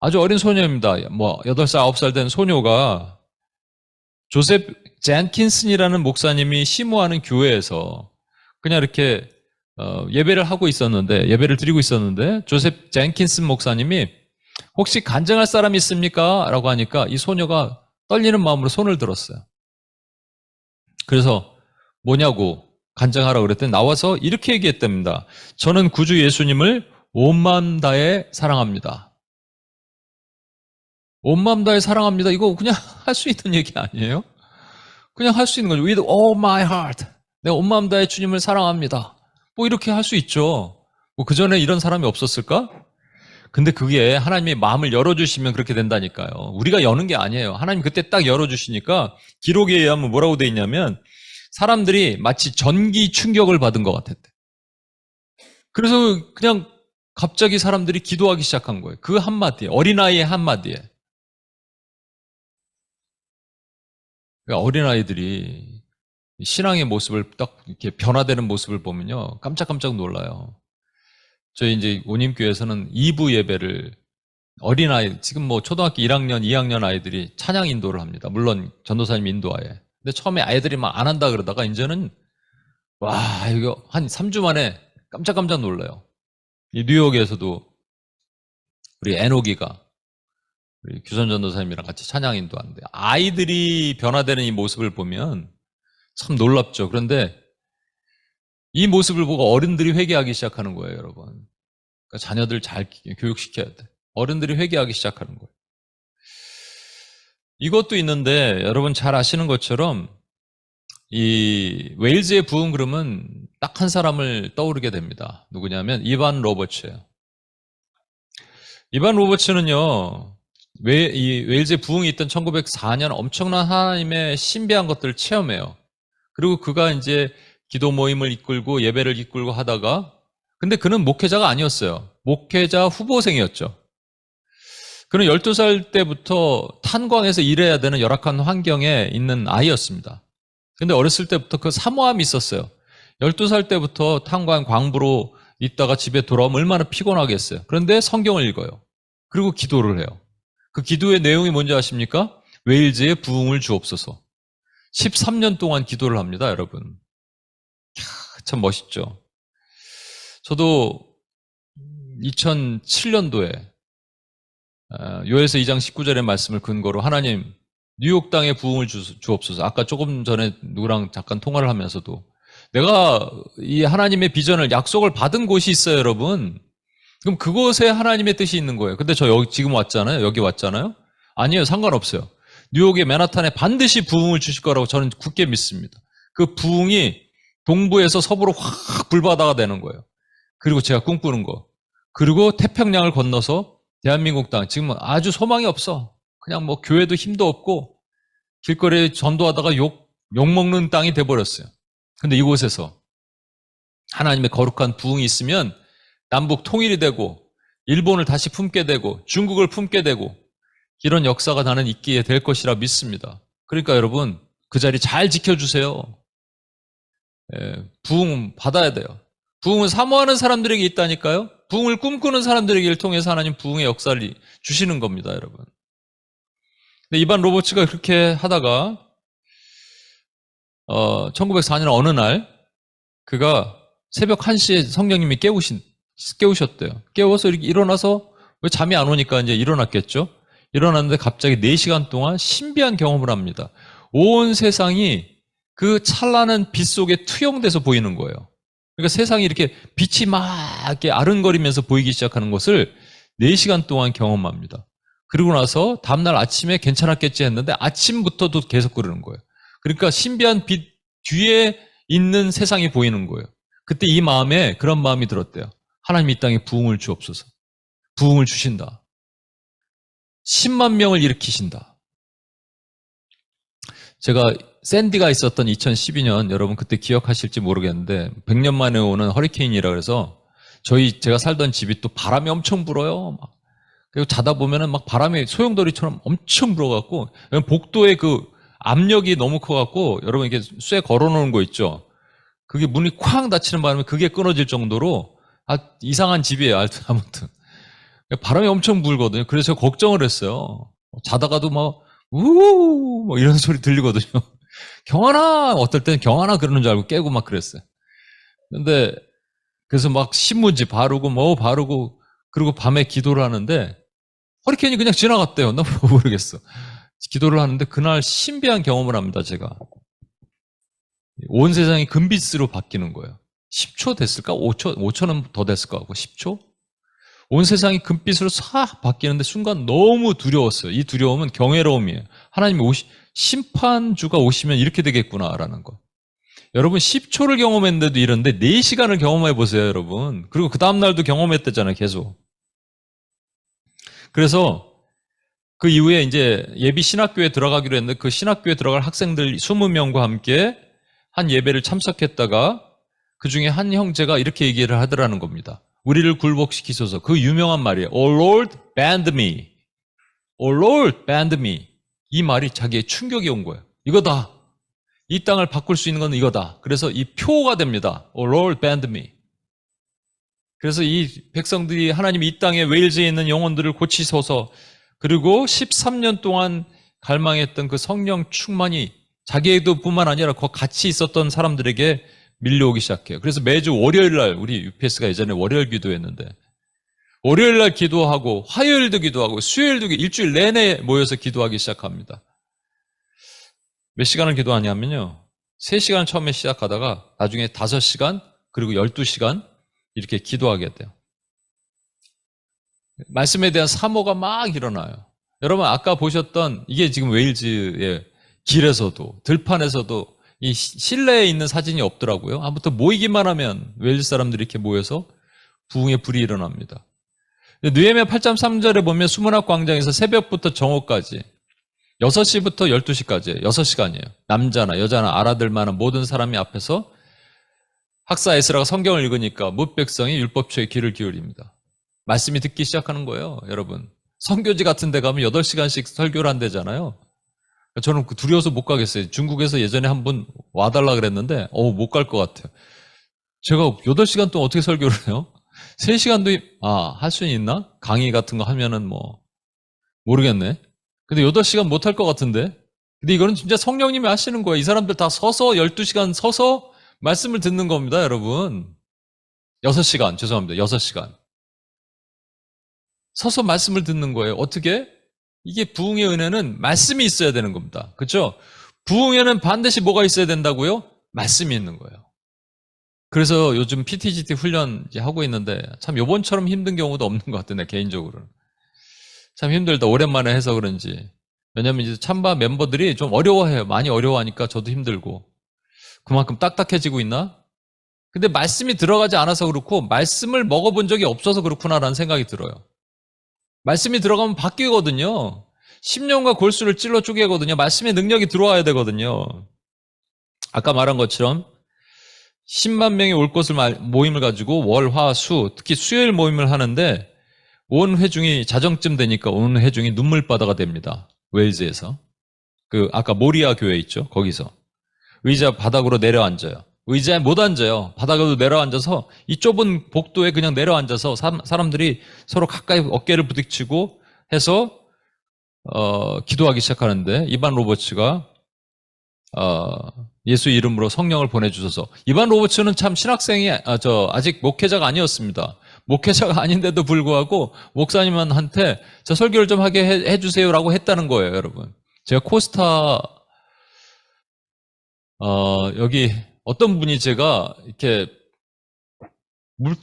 아주 어린 소녀입니다. 8살, 9살 된 소녀가 조셉 젠킨슨이라는 목사님이 심호하는 교회에서 그냥 이렇게 예배를 드리고 있었는데 조셉 젠킨슨 목사님이 혹시 간증할 사람 있습니까? 라고 하니까 이 소녀가 떨리는 마음으로 손을 들었어요. 그래서 뭐냐고 간증하라고 그랬더니 나와서 이렇게 얘기했답니다. 저는 구주 예수님을 온 마음 다해 사랑합니다. 온 마음 다해 사랑합니다. 이거 그냥 할 수 있는 얘기 아니에요? 그냥 할 수 있는 거죠. With all my heart. 내가 온 마음 다해 주님을 사랑합니다. 뭐 이렇게 할 수 있죠. 뭐 그전에 이런 사람이 없었을까? 근데 그게 하나님이 마음을 열어주시면 그렇게 된다니까요. 우리가 여는 게 아니에요. 하나님 그때 딱 열어주시니까 기록에 의하면 뭐라고 돼 있냐면 사람들이 마치 전기 충격을 받은 것 같았대. 그래서 그냥 갑자기 사람들이 기도하기 시작한 거예요. 그 한마디에, 어린아이의 한마디에. 그러니까 어린아이들이 신앙의 모습을 딱 이렇게 변화되는 모습을 보면요. 깜짝깜짝 놀라요. 저희 이제 온임교회에서는 2부 예배를 어린아이, 지금 뭐 초등학교 1학년, 2학년 아이들이 찬양 인도를 합니다. 물론 전도사님 인도하에. 근데 처음에 아이들이 막 안 한다 그러다가 이제는 와, 이거 한 3주 만에 깜짝깜짝 놀라요. 이 뉴욕에서도 우리 에녹이가 우리 규선 전도사님이랑 같이 찬양 인도하는데 아이들이 변화되는 이 모습을 보면 참 놀랍죠. 그런데 이 모습을 보고 어른들이 회개하기 시작하는 거예요, 여러분. 그러니까 자녀들 잘 교육시켜야 돼. 어른들이 회개하기 시작하는 거예요. 이것도 있는데 여러분 잘 아시는 것처럼 이 웨일즈의 부흥 그룹은 딱 한 사람을 떠오르게 됩니다. 누구냐면 이반 로버츠예요. 이반 로버츠는요, 이 웨일즈의 부흥이 있던 1904년 엄청난 하나님의 신비한 것들을 체험해요. 그리고 그가 이제 기도 모임을 이끌고 예배를 이끌고 하다가, 근데 그는 목회자가 아니었어요. 목회자 후보생이었죠. 그는 12살 때부터 탄광에서 일해야 되는 열악한 환경에 있는 아이였습니다. 근데 어렸을 때부터 그 사모함이 있었어요. 12살 때부터 탄광 광부로 있다가 집에 돌아오면 얼마나 피곤하겠어요. 그런데 성경을 읽어요. 그리고 기도를 해요. 그 기도의 내용이 뭔지 아십니까? 웨일즈의 부흥을 주옵소서. 13년 동안 기도를 합니다, 여러분. 참 멋있죠. 저도 2007년도에 요에서 2장 19절의 말씀을 근거로 하나님 뉴욕 땅에 부흥을 주옵소서. 아까 조금 전에 누구랑 잠깐 통화를 하면서도 내가 이 하나님의 비전을 약속을 받은 곳이 있어요, 여러분. 그럼 그곳에 하나님의 뜻이 있는 거예요. 근데 저 여기 지금 왔잖아요. 여기 왔잖아요. 아니에요. 상관없어요. 뉴욕의 맨하탄에 반드시 부흥을 주실 거라고 저는 굳게 믿습니다. 그 부흥이 동부에서 서부로 확 불바다가 되는 거예요. 그리고 제가 꿈꾸는 거. 그리고 태평양을 건너서 대한민국 땅, 지금 아주 소망이 없어. 그냥 뭐 교회도 힘도 없고 길거리에 전도하다가 욕먹는 땅이 돼버렸어요. 근데 이곳에서 하나님의 거룩한 부흥이 있으면 남북 통일이 되고 일본을 다시 품게 되고 중국을 품게 되고 이런 역사가 나는 있기에 될 것이라 믿습니다. 그러니까 여러분 그 자리 잘 지켜주세요. 부흥 받아야 돼요. 부흥을 사모하는 사람들에게 있다니까요. 부흥을 꿈꾸는 사람들에게 통해서 하나님 부흥의 역사를 주시는 겁니다, 여러분. 근데 이반 로버츠가 그렇게 하다가 1904년 어느 날 그가 새벽 1시에 성령님이 깨우셨대요. 깨워서 이렇게 일어나서 왜 잠이 안 오니까 이제 일어났겠죠. 일어났는데 갑자기 4시간 동안 신비한 경험을 합니다. 온 세상이 그 찬란한 빛 속에 투영돼서 보이는 거예요. 그러니까 세상이 이렇게 빛이 막 이렇게 아른거리면서 보이기 시작하는 것을 4시간 동안 경험합니다. 그리고 나서 다음날 아침에 괜찮았겠지 했는데 아침부터도 계속 그러는 거예요. 그러니까 신비한 빛 뒤에 있는 세상이 보이는 거예요. 그때 이 마음에 그런 마음이 들었대요. 하나님 이 땅에 부흥을 주옵소서. 부흥을 주신다. 10만 명을 일으키신다. 제가 샌디가 있었던 2012년 여러분 그때 기억하실지 모르겠는데 100년 만에 오는 허리케인이라 그래서 제가 살던 집이 또 바람이 엄청 불어요. 그리고 자다 보면은 막 바람이 소용돌이처럼 엄청 불어갖고 복도에 그 압력이 너무 커갖고 여러분 이게 쇠 걸어놓은 거 있죠. 그게 문이 쾅 닫히는 바람에 그게 끊어질 정도로 이상한 집이에요. 아무튼 바람이 엄청 불거든요. 그래서 걱정을 했어요. 자다가도 막 우우 뭐 이런 소리 들리거든요. 경환아 어떨 때는 경환아 그러는 줄 알고 깨고 막 그랬어요. 근데 그래서 막 신문지 바르고 뭐 바르고 그리고 밤에 기도를 하는데 허리케인이 그냥 지나갔대요. 나 모르겠어. 기도를 하는데 그날 신비한 경험을 합니다. 제가 온 세상이 금빛으로 바뀌는 거예요. 10초 됐을까? 5초는 더 됐을 것 같고 10초? 온 세상이 금빛으로 싹 바뀌는데 순간 너무 두려웠어요. 이 두려움은 경외로움이에요. 하나님이 심판주가 오시면 이렇게 되겠구나라는 거. 여러분 10초를 경험했는데도 이런데 4시간을 경험해 보세요, 여러분. 그리고 그 다음 날도 경험했대잖아요, 계속. 그래서 그 이후에 이제 예비 신학교에 들어가기로 했는데 그 신학교에 들어갈 학생들 20명과 함께 한 예배를 참석했다가 그 중에 한 형제가 이렇게 얘기를 하더라는 겁니다. 우리를 굴복시키소서. 그 유명한 말이에요. Oh Lord, bend me. Oh Lord, bend me. 이 말이 자기의 충격이 온 거예요. 이거다. 이 땅을 바꿀 수 있는 건 이거다. 그래서 이 표가 됩니다. Oh Lord, bend me. 그래서 이 백성들이 하나님 이 땅에 웨일즈에 있는 영혼들을 고치소서. 그리고 13년 동안 갈망했던 그 성령 충만이 자기에도 뿐만 아니라 그 같이 있었던 사람들에게 밀려오기 시작해요. 그래서 매주 월요일 날 우리 UPS가 예전에 월요일 기도했는데 월요일 날 기도하고 화요일도 기도하고 수요일도 일주일 내내 모여서 기도하기 시작합니다. 몇 시간을 기도하냐면요. 3시간을 처음에 시작하다가 나중에 5시간 그리고 12시간 이렇게 기도하게 돼요. 말씀에 대한 사모가 막 일어나요. 여러분 아까 보셨던 이게 지금 웨일즈의 길에서도 들판에서도 이 실내에 있는 사진이 없더라고요. 아무튼 모이기만 하면 웨일즈 사람들이 이렇게 모여서 부흥의 불이 일어납니다. 느헤미야 8장 3절에 보면 수문학 광장에서 새벽부터 정오까지 6시부터 12시까지 6시간이에요. 남자나 여자나 알아들 만한 모든 사람이 앞에서 학사 에스라가 성경을 읽으니까 뭇 백성이 율법처에 귀를 기울입니다. 말씀이 듣기 시작하는 거예요, 여러분. 선교지 같은 데 가면 8시간씩 설교를 한대잖아요. 저는 두려워서 못 가겠어요. 중국에서 예전에 한 분 와달라 그랬는데 못 갈 것 같아요. 제가 8시간 동안 어떻게 설교를 해요? 3시간도 할 수는 있나? 강의 같은 거 하면은 뭐 모르겠네. 근데 8시간 못 할 것 같은데. 근데 이거는 진짜 성령님이 하시는 거예요. 이 사람들 다 서서 12시간 서서 말씀을 듣는 겁니다, 여러분. 6시간, 죄송합니다. 6시간. 서서 말씀을 듣는 거예요. 어떻게? 이게 부흥의 은혜는 말씀이 있어야 되는 겁니다. 그렇죠? 부흥에는 반드시 뭐가 있어야 된다고요? 말씀이 있는 거예요. 그래서 요즘 PTGT 훈련 하고 있는데 참 요번처럼 힘든 경우도 없는 것 같은데 개인적으로는. 참 힘들다. 오랜만에 해서 그런지. 왜냐면 이제 참바 멤버들이 좀 어려워해요. 많이 어려워하니까 저도 힘들고. 그만큼 딱딱해지고 있나? 근데 말씀이 들어가지 않아서 그렇고 말씀을 먹어본 적이 없어서 그렇구나라는 생각이 들어요. 말씀이 들어가면 바뀌거든요. 10년과 골수를 찔러 쪼개거든요. 말씀의 능력이 들어와야 되거든요. 아까 말한 것처럼 10만 명이 올 것을 모임을 가지고 월, 화, 수, 특히 수요일 모임을 하는데 온 회중이 자정쯤 되니까 온 회중이 눈물바다가 됩니다. 웨일즈에서. 아까 모리아 교회 있죠? 거기서. 의자 바닥으로 내려앉아요. 의자에 못 앉아요. 바닥으로 내려앉아서 이 좁은 복도에 그냥 내려앉아서 사람들이 서로 가까이 어깨를 부딪히고 해서 기도하기 시작하는데 이반 로버츠가 예수 이름으로 성령을 보내주셔서 이반 로버츠는 참 신학생이 아직 목회자가 아니었습니다. 목회자가 아닌데도 불구하고 목사님한테 저 설교를 좀 하게 해주세요라고 했다는 거예요, 여러분. 제가 코스타 여기 어떤 분이 제가 이렇게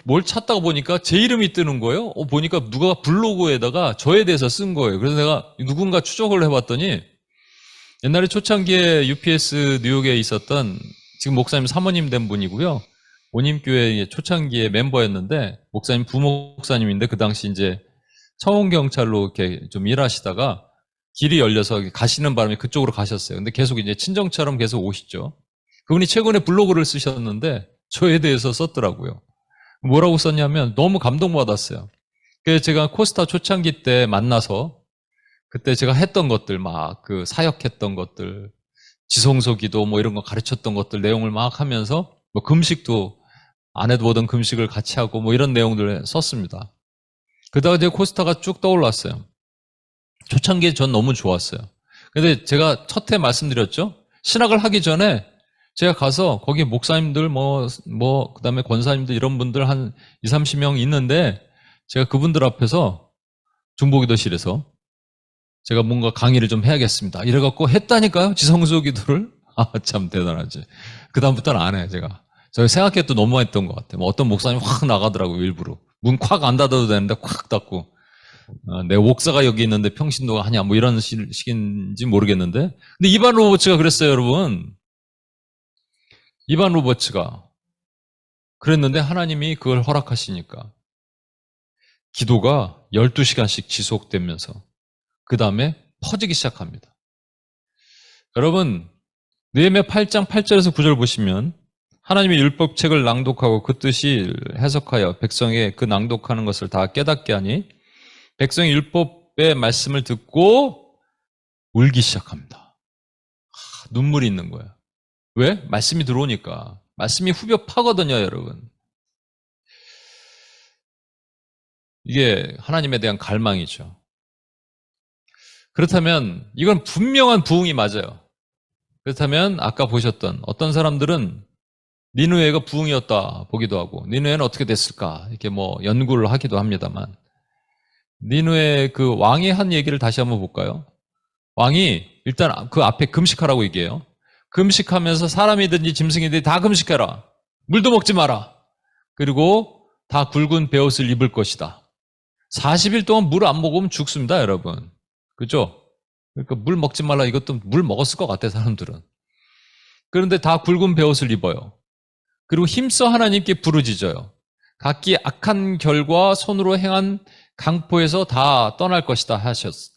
뭘 찾다가 보니까 제 이름이 뜨는 거예요. 보니까 누가 블로그에다가 저에 대해서 쓴 거예요. 그래서 내가 누군가 추적을 해봤더니 옛날에 초창기에 UPS 뉴욕에 있었던 지금 목사님 사모님 된 분이고요. 온임교회 초창기에 멤버였는데 목사님 부목사님인데 그 당시 이제 청원경찰로 이렇게 좀 일하시다가 길이 열려서 가시는 바람에 그쪽으로 가셨어요. 근데 계속 이제 친정처럼 계속 오시죠. 그분이 최근에 블로그를 쓰셨는데 저에 대해서 썼더라고요. 뭐라고 썼냐면 너무 감동받았어요. 그래서 제가 코스타 초창기 때 만나서 그때 제가 했던 것들 막 사역했던 것들 지성소 기도 뭐 이런 거 가르쳤던 것들 내용을 막 하면서 뭐 금식도 안 해보던 금식을 같이 하고 뭐 이런 내용들을 썼습니다. 그러다가 이제 코스타가 쭉 떠올랐어요. 초창기에 전 너무 좋았어요. 근데 제가 첫 해 말씀드렸죠? 신학을 하기 전에 제가 가서 거기 목사님들 그다음에 권사님들 이런 분들 한 20, 30명 있는데 제가 그분들 앞에서 중보기도실에서 제가 뭔가 강의를 좀 해야겠습니다. 이래갖고 했다니까요. 지성소 기도를. 참 대단하지. 그다음부터는 안 해, 제가. 제가 생각해도 너무 했던 것 같아요. 어떤 목사님 확 나가더라고요, 일부러. 문 콱 안 닫아도 되는데 콱 닫고. 내 옥사가 여기 있는데 평신도가 하냐, 뭐 이런 식인지 모르겠는데. 근데 이반 로버츠가 그랬어요, 여러분. 이반 로버츠가 그랬는데 하나님이 그걸 허락하시니까 기도가 12시간씩 지속되면서 그 다음에 퍼지기 시작합니다. 여러분 느헤미야 8장 8절에서 9절 보시면 하나님의 율법책을 낭독하고 그 뜻이 해석하여 백성에게 그 낭독하는 것을 다 깨닫게 하니 백성이 율법의 말씀을 듣고 울기 시작합니다. 눈물이 있는 거예요. 왜? 말씀이 들어오니까. 말씀이 후벼 파거든요, 여러분. 이게 하나님에 대한 갈망이죠. 그렇다면 이건 분명한 부흥이 맞아요. 그렇다면 아까 보셨던 어떤 사람들은 니느웨가 부흥이었다 보기도 하고 니느웨는 어떻게 됐을까 이렇게 뭐 연구를 하기도 합니다만 니누의 그 왕이 한 얘기를 다시 한번 볼까요? 왕이 일단 그 앞에 금식하라고 얘기해요. 금식하면서 사람이든지 짐승이든지 다 금식해라. 물도 먹지 마라. 그리고 다 굵은 베옷을 입을 것이다. 40일 동안 물 안 먹으면 죽습니다, 여러분. 그죠? 그러니까 물 먹지 말라, 이것도 물 먹었을 것 같아, 사람들은. 그런데 다 굵은 베옷을 입어요. 그리고 힘써 하나님께 부르짖어요. 각기 악한 결과 손으로 행한 강포에서 다 떠날 것이다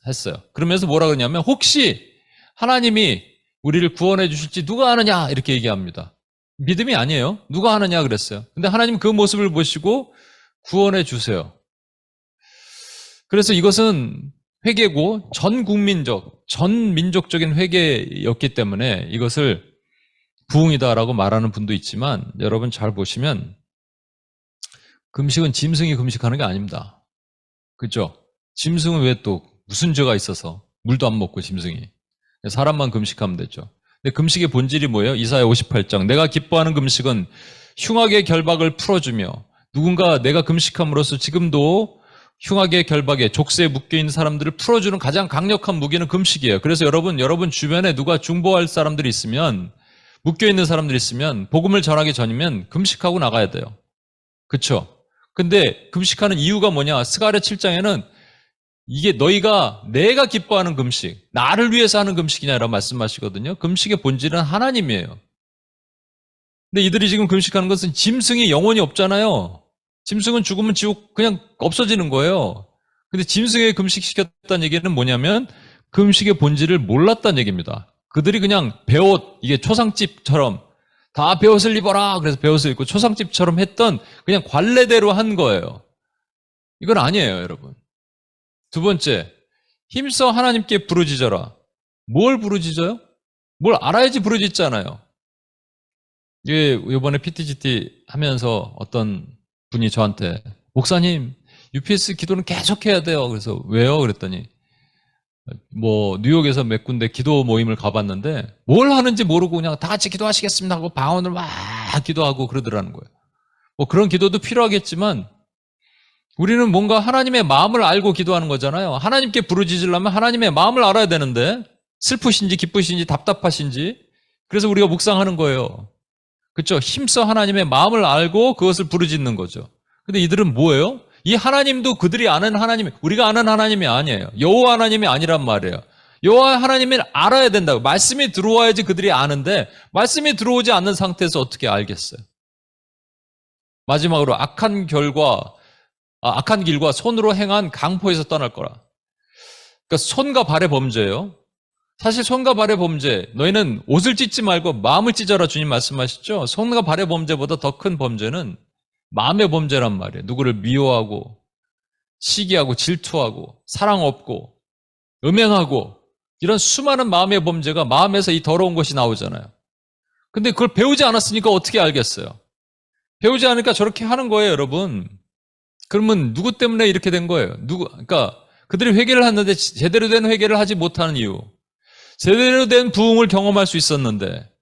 했어요. 그러면서 뭐라 그러냐면 혹시 하나님이 우리를 구원해 주실지 누가 아느냐 이렇게 얘기합니다. 믿음이 아니에요. 누가 아느냐 그랬어요. 근데 하나님 그 모습을 보시고 구원해 주세요. 그래서 이것은 회개고 전 민족적인 회개였기 때문에 이것을 부흥이다라고 말하는 분도 있지만 여러분 잘 보시면 금식은 짐승이 금식하는 게 아닙니다. 그렇죠? 짐승은 왜 또 무슨 죄가 있어서 물도 안 먹고 짐승이 사람만 금식하면 되죠. 근데 금식의 본질이 뭐예요? 이사야 58장 내가 기뻐하는 금식은 흉악의 결박을 풀어주며 누군가 내가 금식함으로써 지금도 흉악의 결박에 족쇄에 묶여있는 사람들을 풀어주는 가장 강력한 무기는 금식이에요. 그래서 여러분 주변에 누가 중보할 사람들이 있으면 묶여있는 사람들이 있으면 복음을 전하기 전이면 금식하고 나가야 돼요. 그렇죠? 근데 금식하는 이유가 뭐냐? 스가랴 7장에는 이게 내가 기뻐하는 금식, 나를 위해서 하는 금식이냐라고 말씀하시거든요. 금식의 본질은 하나님이에요. 근데 이들이 지금 금식하는 것은 짐승이 영혼이 없잖아요. 짐승은 죽으면 지옥 그냥 없어지는 거예요. 근데 짐승에 금식시켰다는 얘기는 뭐냐면 금식의 본질을 몰랐다는 얘기입니다. 그들이 그냥 베옷, 이게 초상집처럼 다 베옷을 입어라. 그래서 베옷을 입고 초상집처럼 했던 그냥 관례대로 한 거예요. 이건 아니에요, 여러분. 두 번째, 힘써 하나님께 부르짖어라. 뭘 부르짖어요? 뭘 알아야지 부르짖잖아요. 이번에 PTGT 하면서 어떤 분이 저한테 목사님, UPS 기도는 계속 해야 돼요. 그래서 왜요? 그랬더니 뉴욕에서 몇 군데 기도 모임을 가봤는데 뭘 하는지 모르고 그냥 다 같이 기도하시겠습니다 하고 방언을 막 기도하고 그러더라는 거예요. 그런 기도도 필요하겠지만 우리는 뭔가 하나님의 마음을 알고 기도하는 거잖아요. 하나님께 부르짖으려면 하나님의 마음을 알아야 되는데 슬프신지 기쁘신지 답답하신지 그래서 우리가 묵상하는 거예요. 그렇죠? 힘써 하나님의 마음을 알고 그것을 부르짖는 거죠. 근데 이들은 뭐예요? 이 하나님도 그들이 아는 하나님, 우리가 아는 하나님이 아니에요. 여호와 하나님이 아니란 말이에요. 여호와 하나님을 알아야 된다고. 말씀이 들어와야지 그들이 아는데 말씀이 들어오지 않는 상태에서 어떻게 알겠어요? 마지막으로 악한 길과 손으로 행한 강포에서 떠날 거라. 그러니까 손과 발의 범죄예요. 사실 손과 발의 범죄, 너희는 옷을 찢지 말고 마음을 찢어라 주님 말씀하셨죠? 손과 발의 범죄보다 더 큰 범죄는 마음의 범죄란 말이에요. 누구를 미워하고 시기하고 질투하고 사랑 없고 음행하고 이런 수많은 마음의 범죄가 마음에서 이 더러운 것이 나오잖아요. 근데 그걸 배우지 않았으니까 어떻게 알겠어요? 배우지 않으니까 저렇게 하는 거예요, 여러분. 그러면 누구 때문에 이렇게 된 거예요? 그러니까 그들이 회개를 했는데 제대로 된 회개를 하지 못하는 이유. 제대로 된 부흥을 경험할 수 있었는데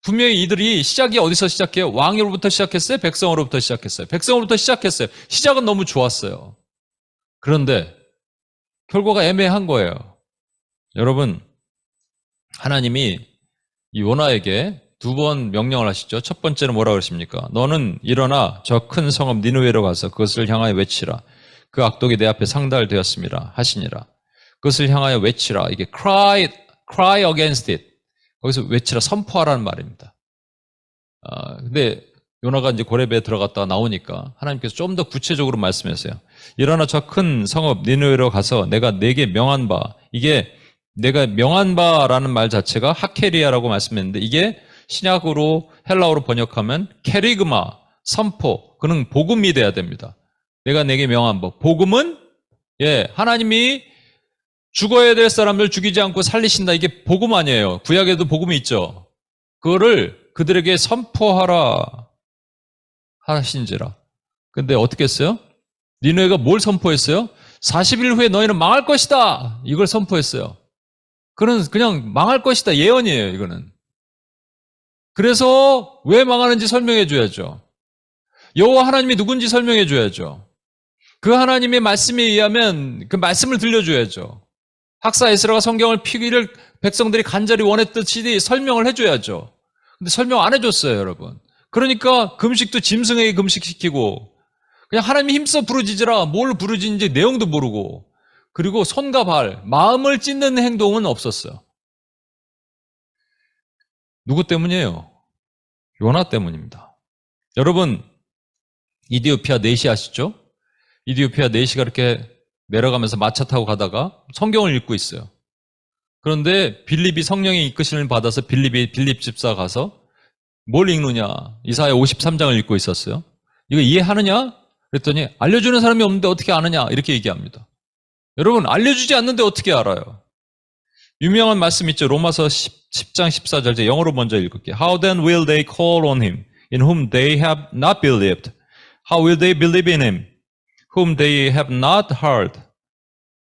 분명히 이들이 시작이 어디서 시작해요? 왕으로부터 시작했어요? 백성으로부터 시작했어요? 백성으로부터 시작했어요. 시작은 너무 좋았어요. 그런데 결과가 애매한 거예요. 여러분, 하나님이 이 요나에게 두 번 명령을 하시죠. 첫 번째는 뭐라고 그러십니까? 너는 일어나 저 큰 성읍 니느웨로 가서 그것을 향하여 외치라. 그 악독이 내 앞에 상달되었습니다. 하시니라. 그것을 향하여 외치라. 이게 cry against it. 거기서 외치라, 선포하라는 말입니다. 근데 요나가 이제 고레베에 들어갔다가 나오니까 하나님께서 좀 더 구체적으로 말씀하세요. 일어나 저 큰 성읍 니느웨로 가서 내가 네게 명한 바, 이게 내가 명한 바라는 말 자체가 하케리아라고 말씀했는데 이게 신약으로 헬라어로 번역하면 케리그마, 선포, 그는 복음이 돼야 됩니다. 내가 네게 명한 바. 복음은 하나님이 죽어야 될 사람들 죽이지 않고 살리신다. 이게 복음 아니에요. 구약에도 복음이 있죠. 그거를 그들에게 선포하라 하신지라. 근데 어떻게 했어요? 니느웨가 뭘 선포했어요? 40일 후에 너희는 망할 것이다. 이걸 선포했어요. 그냥 망할 것이다. 예언이에요, 이거는. 그래서 왜 망하는지 설명해 줘야죠. 여호와 하나님이 누군지 설명해 줘야죠. 그 하나님의 말씀에 의하면 그 말씀을 들려줘야죠. 학사 에스라가 성경을 피기를 백성들이 간절히 원했듯이 설명을 해줘야죠. 근데 설명 안 해줬어요, 여러분. 그러니까 금식도 짐승에게 금식시키고 그냥 하나님이 힘써 부르짖으라 뭘 부르짖는지 내용도 모르고 그리고 손과 발, 마음을 찢는 행동은 없었어요. 누구 때문이에요? 요나 때문입니다. 여러분, 이디오피아 내시 아시죠? 이디오피아 내시가 이렇게 내려가면서 마차 타고 가다가 성경을 읽고 있어요. 그런데 빌립이 성령의 이끄심을 받아서 빌립 집사 가서 뭘 읽느냐? 이사야 53장을 읽고 있었어요. 이거 이해하느냐? 그랬더니 알려주는 사람이 없는데 어떻게 아느냐? 이렇게 얘기합니다. 여러분, 알려주지 않는데 어떻게 알아요? 유명한 말씀 있죠. 로마서 10장 14절. 제가 영어로 먼저 읽을게요. How then will they call on him in whom they have not believed? How will they believe in him whom they have not heard?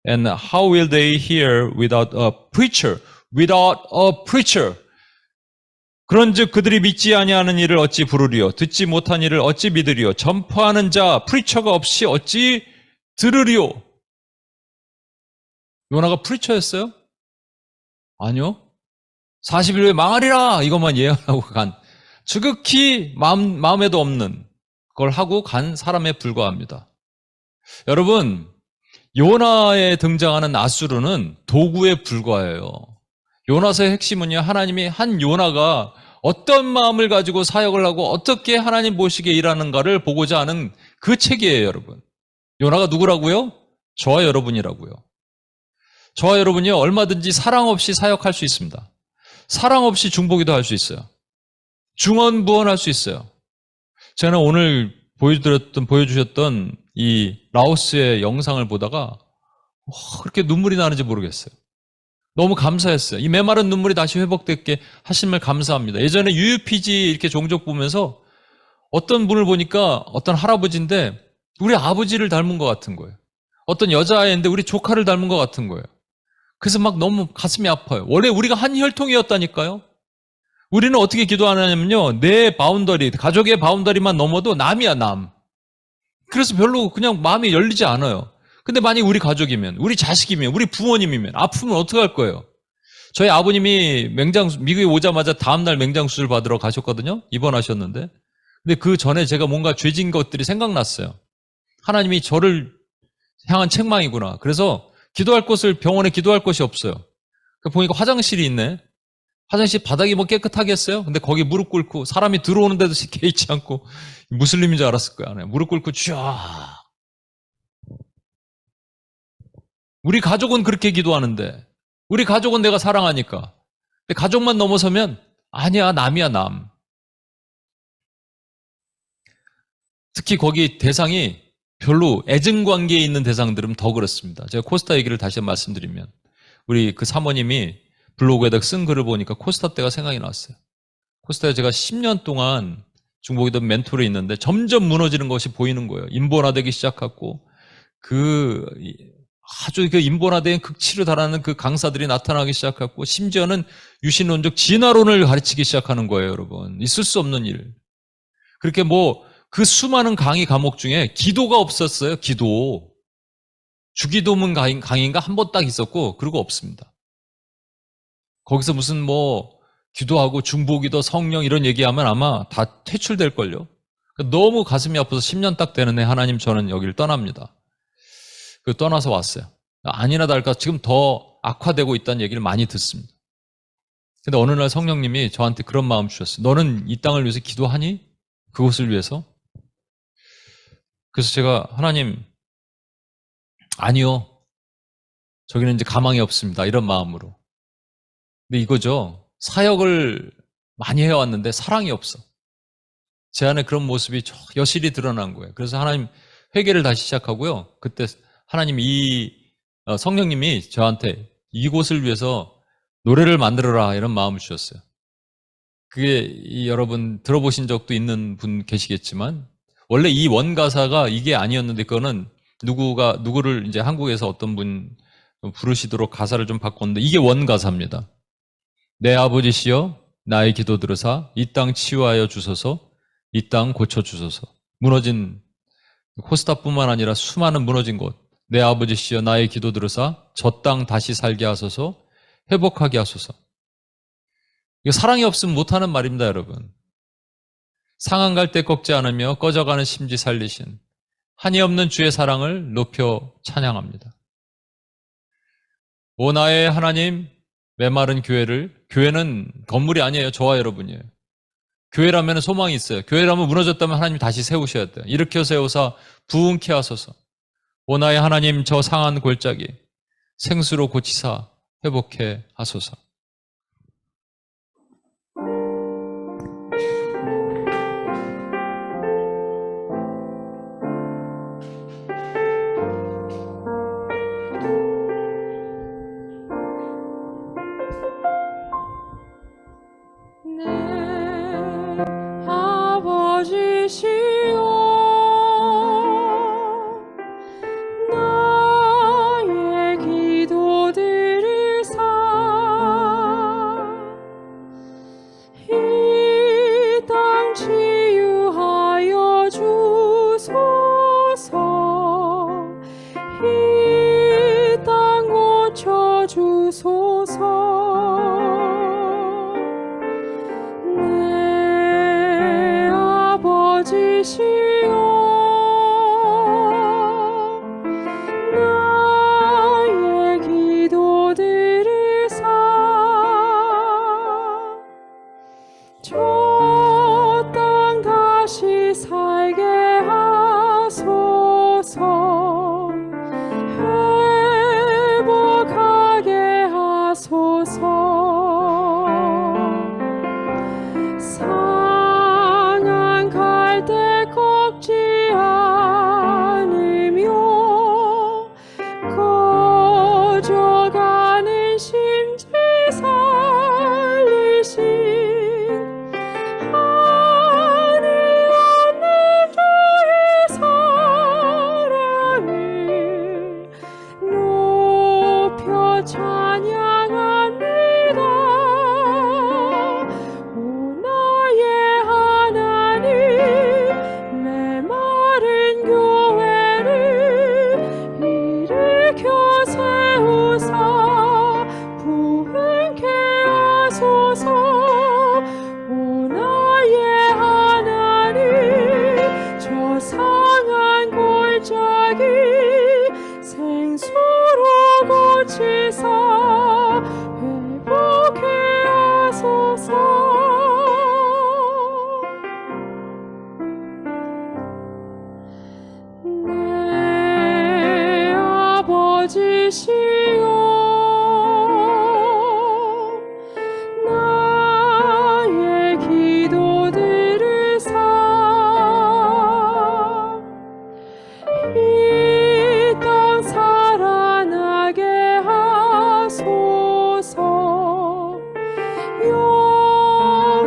And how will they hear without a preacher? Without a preacher. 그런즉 그들이 믿지 아니하는 일을 어찌 부르리요? 듣지 못한 일을 어찌 믿으리요? 전파하는 자, 프리처가 없이 어찌 들으리요? 요나가 프리처였어요? 아니요. 40일 후에 망하리라 이것만 예언하고 간 지극히 마음에도 없는 걸 하고 간 사람에 불과합니다. 여러분, 요나에 등장하는 아수르는 도구에 불과해요. 요나서의 핵심은요, 하나님이 한 요나가 어떤 마음을 가지고 사역을 하고 어떻게 하나님 보시기에 일하는가를 보고자 하는 그 책이에요, 여러분. 요나가 누구라고요? 저와 여러분이라고요. 저와 여러분이 얼마든지 사랑 없이 사역할 수 있습니다. 사랑 없이 중보기도 할 수 있어요. 중언부언할 수 있어요. 제가 오늘 보여주셨던 이 라오스의 영상을 보다가 그렇게 눈물이 나는지 모르겠어요. 너무 감사했어요. 이 메마른 눈물이 다시 회복되게 하심을 감사합니다. 예전에 UUPG 이렇게 종족 보면서 어떤 분을 보니까 어떤 할아버지인데 우리 아버지를 닮은 것 같은 거예요. 어떤 여자아이인데 우리 조카를 닮은 것 같은 거예요. 그래서 막 너무 가슴이 아파요. 원래 우리가 한 혈통이었다니까요. 우리는 어떻게 기도하냐면요. 내 바운더리, 가족의 바운더리만 넘어도 남이야, 남. 그래서 별로 그냥 마음이 열리지 않아요. 근데 만약 우리 가족이면, 우리 자식이면, 우리 부모님이면 아프면 어떻게 할 거예요? 저희 아버님이 미국에 오자마자 다음날 맹장수술 받으러 가셨거든요. 입원하셨는데. 근데 그 전에 제가 뭔가 죄진 것들이 생각났어요. 하나님이 저를 향한 책망이구나. 그래서 기도할 곳을 병원에 기도할 곳이 없어요. 보니까 화장실이 있네. 화장실 바닥이 뭐 깨끗하겠어요? 근데 거기 무릎 꿇고 사람이 들어오는데도 개의치 않고 무슬림인 줄 알았을 거야. 무릎 꿇고 쫙. 우리 가족은 그렇게 기도하는데 우리 가족은 내가 사랑하니까. 근데 가족만 넘어서면 아니야, 남이야, 남. 특히 거기 대상이 별로 애증관계에 있는 대상들은 더 그렇습니다. 제가 코스타 얘기를 다시 말씀드리면 우리 그 사모님이 블로그에다 쓴 글을 보니까 코스타 때가 생각이 났어요. 코스타에 제가 10년 동안 중보기도 멘토로 있는데 점점 무너지는 것이 보이는 거예요. 인본화되기 시작하고 아주 그 인본화된 극치를 달하는 그 강사들이 나타나기 시작하고 심지어는 유신론적 진화론을 가르치기 시작하는 거예요, 여러분. 있을 수 없는 일. 그렇게 그 수많은 강의 과목 중에 기도가 없었어요. 기도. 주기도문 강의인가 한 번 딱 있었고 그리고 없습니다. 거기서 무슨 기도하고 중보기도 성령 이런 얘기하면 아마 다 퇴출될걸요. 너무 가슴이 아파서 10년 딱 되는 해 하나님 저는 여기를 떠납니다. 떠나서 왔어요. 아니나 다를까 지금 더 악화되고 있다는 얘기를 많이 듣습니다. 근데 어느 날 성령님이 저한테 그런 마음 주셨어요. 너는 이 땅을 위해서 기도하니? 그곳을 위해서? 그래서 제가 하나님 아니요. 저기는 이제 가망이 없습니다. 이런 마음으로. 근데 이거죠. 사역을 많이 해왔는데 사랑이 없어. 제 안에 그런 모습이 여실히 드러난 거예요. 그래서 하나님 회개를 다시 시작하고요. 그때 하나님 성령님이 저한테 이곳을 위해서 노래를 만들어라 이런 마음을 주셨어요. 그게 여러분 들어보신 적도 있는 분 계시겠지만 원래 이 원가사가 이게 아니었는데 그거는 누구를 이제 한국에서 어떤 분 부르시도록 가사를 좀 바꿨는데 이게 원가사입니다. 내 아버지시여 나의 기도 들으사 이 땅 치유하여 주소서 이 땅 고쳐 주소서 무너진 코스타뿐만 아니라 수많은 무너진 곳, 내 아버지시여 나의 기도 들으사 저 땅 다시 살게 하소서, 회복하게 하소서. 이거 사랑이 없으면 못하는 말입니다, 여러분. 상한 갈 때 꺾지 않으며 꺼져가는 심지 살리신 한이 없는 주의 사랑을 높여 찬양합니다. 오 나의 하나님, 메마른 교회는 건물이 아니에요. 저와 여러분이에요. 교회라면 소망이 있어요. 교회라면 무너졌다면 하나님 다시 세우셔야 돼요. 일으켜 세우사 부흥케 하소서. 오 나의 하나님, 저 상한 골짜기 생수로 고치사 회복해 하소서. 아버지시여 나의 기도 들으사 이 땅 치유하여 주소서 이 땅 고쳐 주소서 아버지시여 나의 기도 들으사 저 땅 다시 살게 하소서 회복하게 하소서 상한 갈 때 꺾지 않으며 꺼져가는 심지 살리신 한이 없는 주의 사랑을 높여 찬양합니다. 오 나의 하나님, 메마른 교회를 일으켜 세우사 부흥케 하소서. 오 나의 하나님, 저 상한 골짜기 생수로 고치사 회복해 하소서. 내 아버지시여 나의 기도 들으사 이 땅 살아나게 하소서.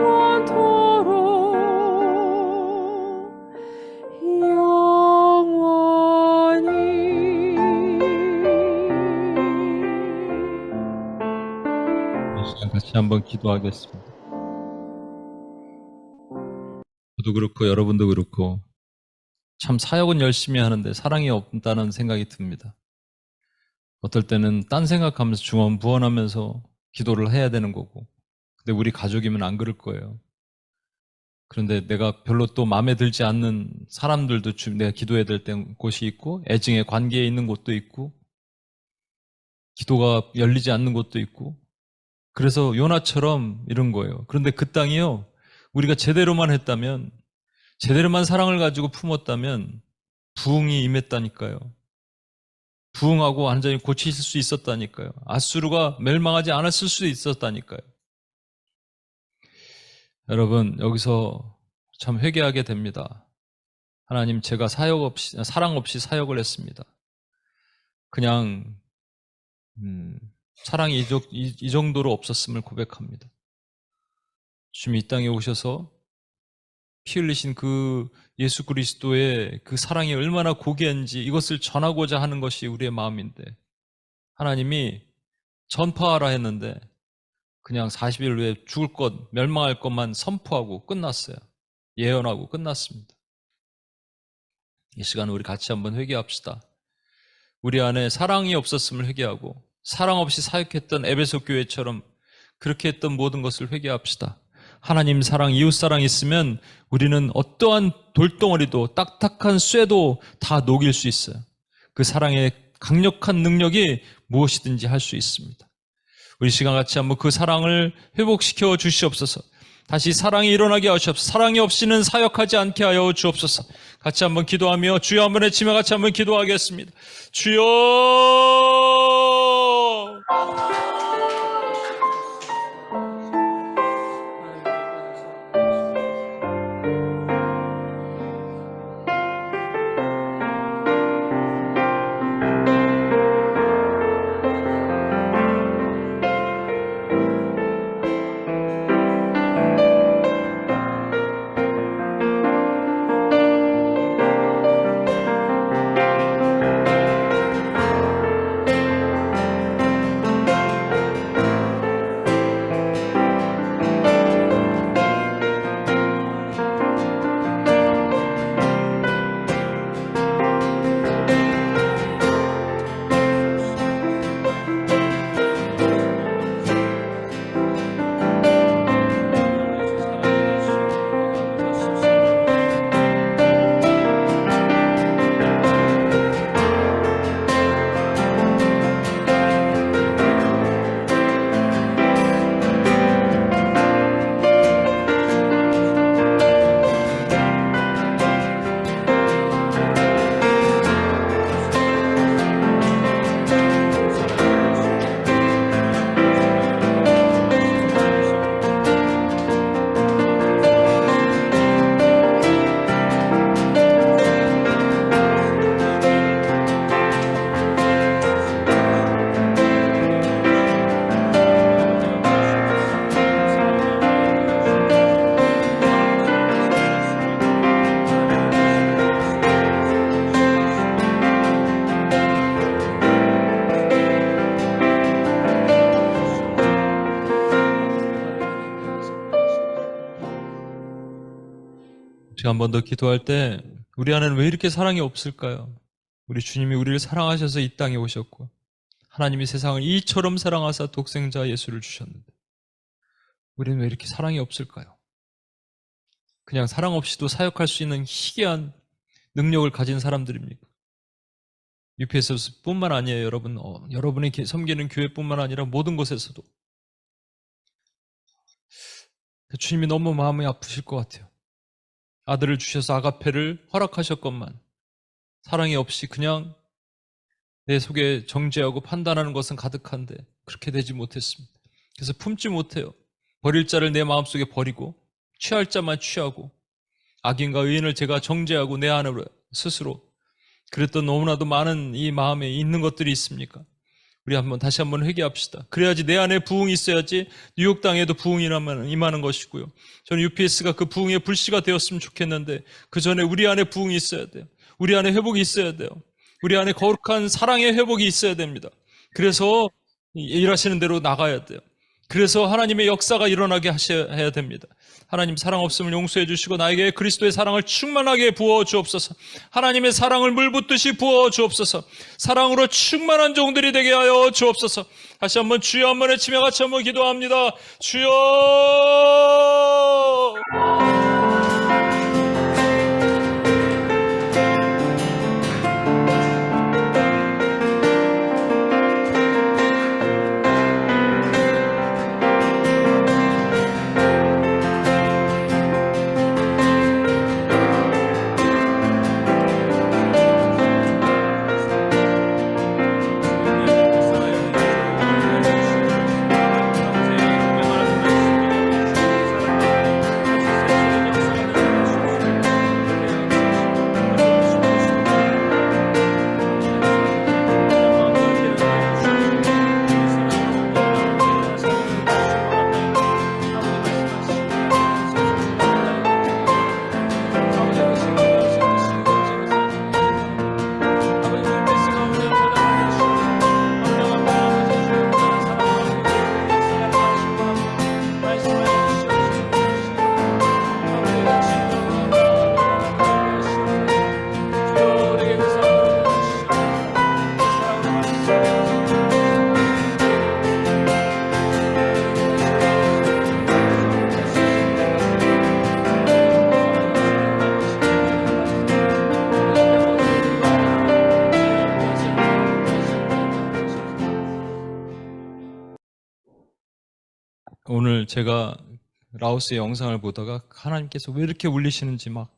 영원토록 영원히. 이 시간 같이 한번 기도하겠습니다. 저도 그렇고 여러분도 그렇고 참 사역은 열심히 하는데 사랑이 없다는 생각이 듭니다. 어떨 때는 딴 생각하면서 중언부언하면서 기도를 해야 되는 거고, 근데 우리 가족이면 안 그럴 거예요. 그런데 내가 별로 또 마음에 들지 않는 사람들도 내가 기도해야 될 곳이 있고, 애증의 관계에 있는 곳도 있고, 기도가 열리지 않는 곳도 있고, 그래서 요나처럼 이런 거예요. 그런데 그 땅이요, 우리가 제대로만 했다면, 제대로만 사랑을 가지고 품었다면 부흥이 임했다니까요. 부흥하고 완전히 고치실 수 있었다니까요. 아수르가 멸망하지 않았을 수도 있었다니까요. 여러분, 여기서 참 회개하게 됩니다. 하나님, 제가 사랑 없이 사역을 했습니다. 그냥 사랑이 이 정도로 없었음을 고백합니다. 주님이 이 땅에 오셔서 피 흘리신 그 예수 그리스도의 그 사랑이 얼마나 고귀한지 이것을 전하고자 하는 것이 우리의 마음인데, 하나님이 전파하라 했는데 그냥 40일 후에 죽을 것, 멸망할 것만 선포하고 끝났어요. 예언하고 끝났습니다. 이 시간 우리 같이 한번 회개합시다. 우리 안에 사랑이 없었음을 회개하고 사랑 없이 사역했던 에베소 교회처럼 그렇게 했던 모든 것을 회개합시다. 하나님 사랑, 이웃 사랑이 있으면 우리는 어떠한 돌덩어리도 딱딱한 쇠도 다 녹일 수 있어요. 그 사랑의 강력한 능력이 무엇이든지 할 수 있습니다. 우리 시간 같이 한번 그 사랑을 회복시켜 주시옵소서. 다시 사랑이 일어나게 하시옵소서. 사랑이 없이는 사역하지 않게 하여 주옵소서. 같이 한번 기도하며 주여 한번 외치며 같이 한번 기도하겠습니다. 주여! 제가 한 번 더 기도할 때 우리 안에는 왜 이렇게 사랑이 없을까요? 우리 주님이 우리를 사랑하셔서 이 땅에 오셨고 하나님이 세상을 이처럼 사랑하사 독생자 예수를 주셨는데 우리는 왜 이렇게 사랑이 없을까요? 그냥 사랑 없이도 사역할 수 있는 희귀한 능력을 가진 사람들입니까? UPS뿐만 아니에요, 여러분. 여러분이 섬기는 교회뿐만 아니라 모든 곳에서도 주님이 너무 마음이 아프실 것 같아요. 아들을 주셔서 아가페를 허락하셨건만 사랑이 없이 그냥 내 속에 정죄하고 판단하는 것은 가득한데 그렇게 되지 못했습니다. 그래서 품지 못해요. 버릴 자를 내 마음속에 버리고 취할 자만 취하고 악인과 의인을 제가 정죄하고 내 안으로 스스로 그랬던 너무나도 많은 이 마음에 있는 것들이 있습니까? 우리 다시 한번 회개합시다. 그래야지 내 안에 부흥이 있어야지 뉴욕 땅에도 부흥이 임하는 것이고요. 저는 UPS가 그 부흥의 불씨가 되었으면 좋겠는데 그 전에 우리 안에 부흥이 있어야 돼요. 우리 안에 회복이 있어야 돼요. 우리 안에 거룩한 사랑의 회복이 있어야 됩니다. 그래서 일하시는 대로 나가야 돼요. 그래서 하나님의 역사가 일어나게 하셔야 됩니다. 하나님 사랑 없음을 용서해 주시고 나에게 그리스도의 사랑을 충만하게 부어 주옵소서. 하나님의 사랑을 물붓듯이 부어 주옵소서. 사랑으로 충만한 종들이 되게 하여 주옵소서. 다시 한번 주여 한번 외치며 같이 한번 기도합니다. 주여! 오늘 제가 라오스의 영상을 보다가 하나님께서 왜 이렇게 울리시는지 막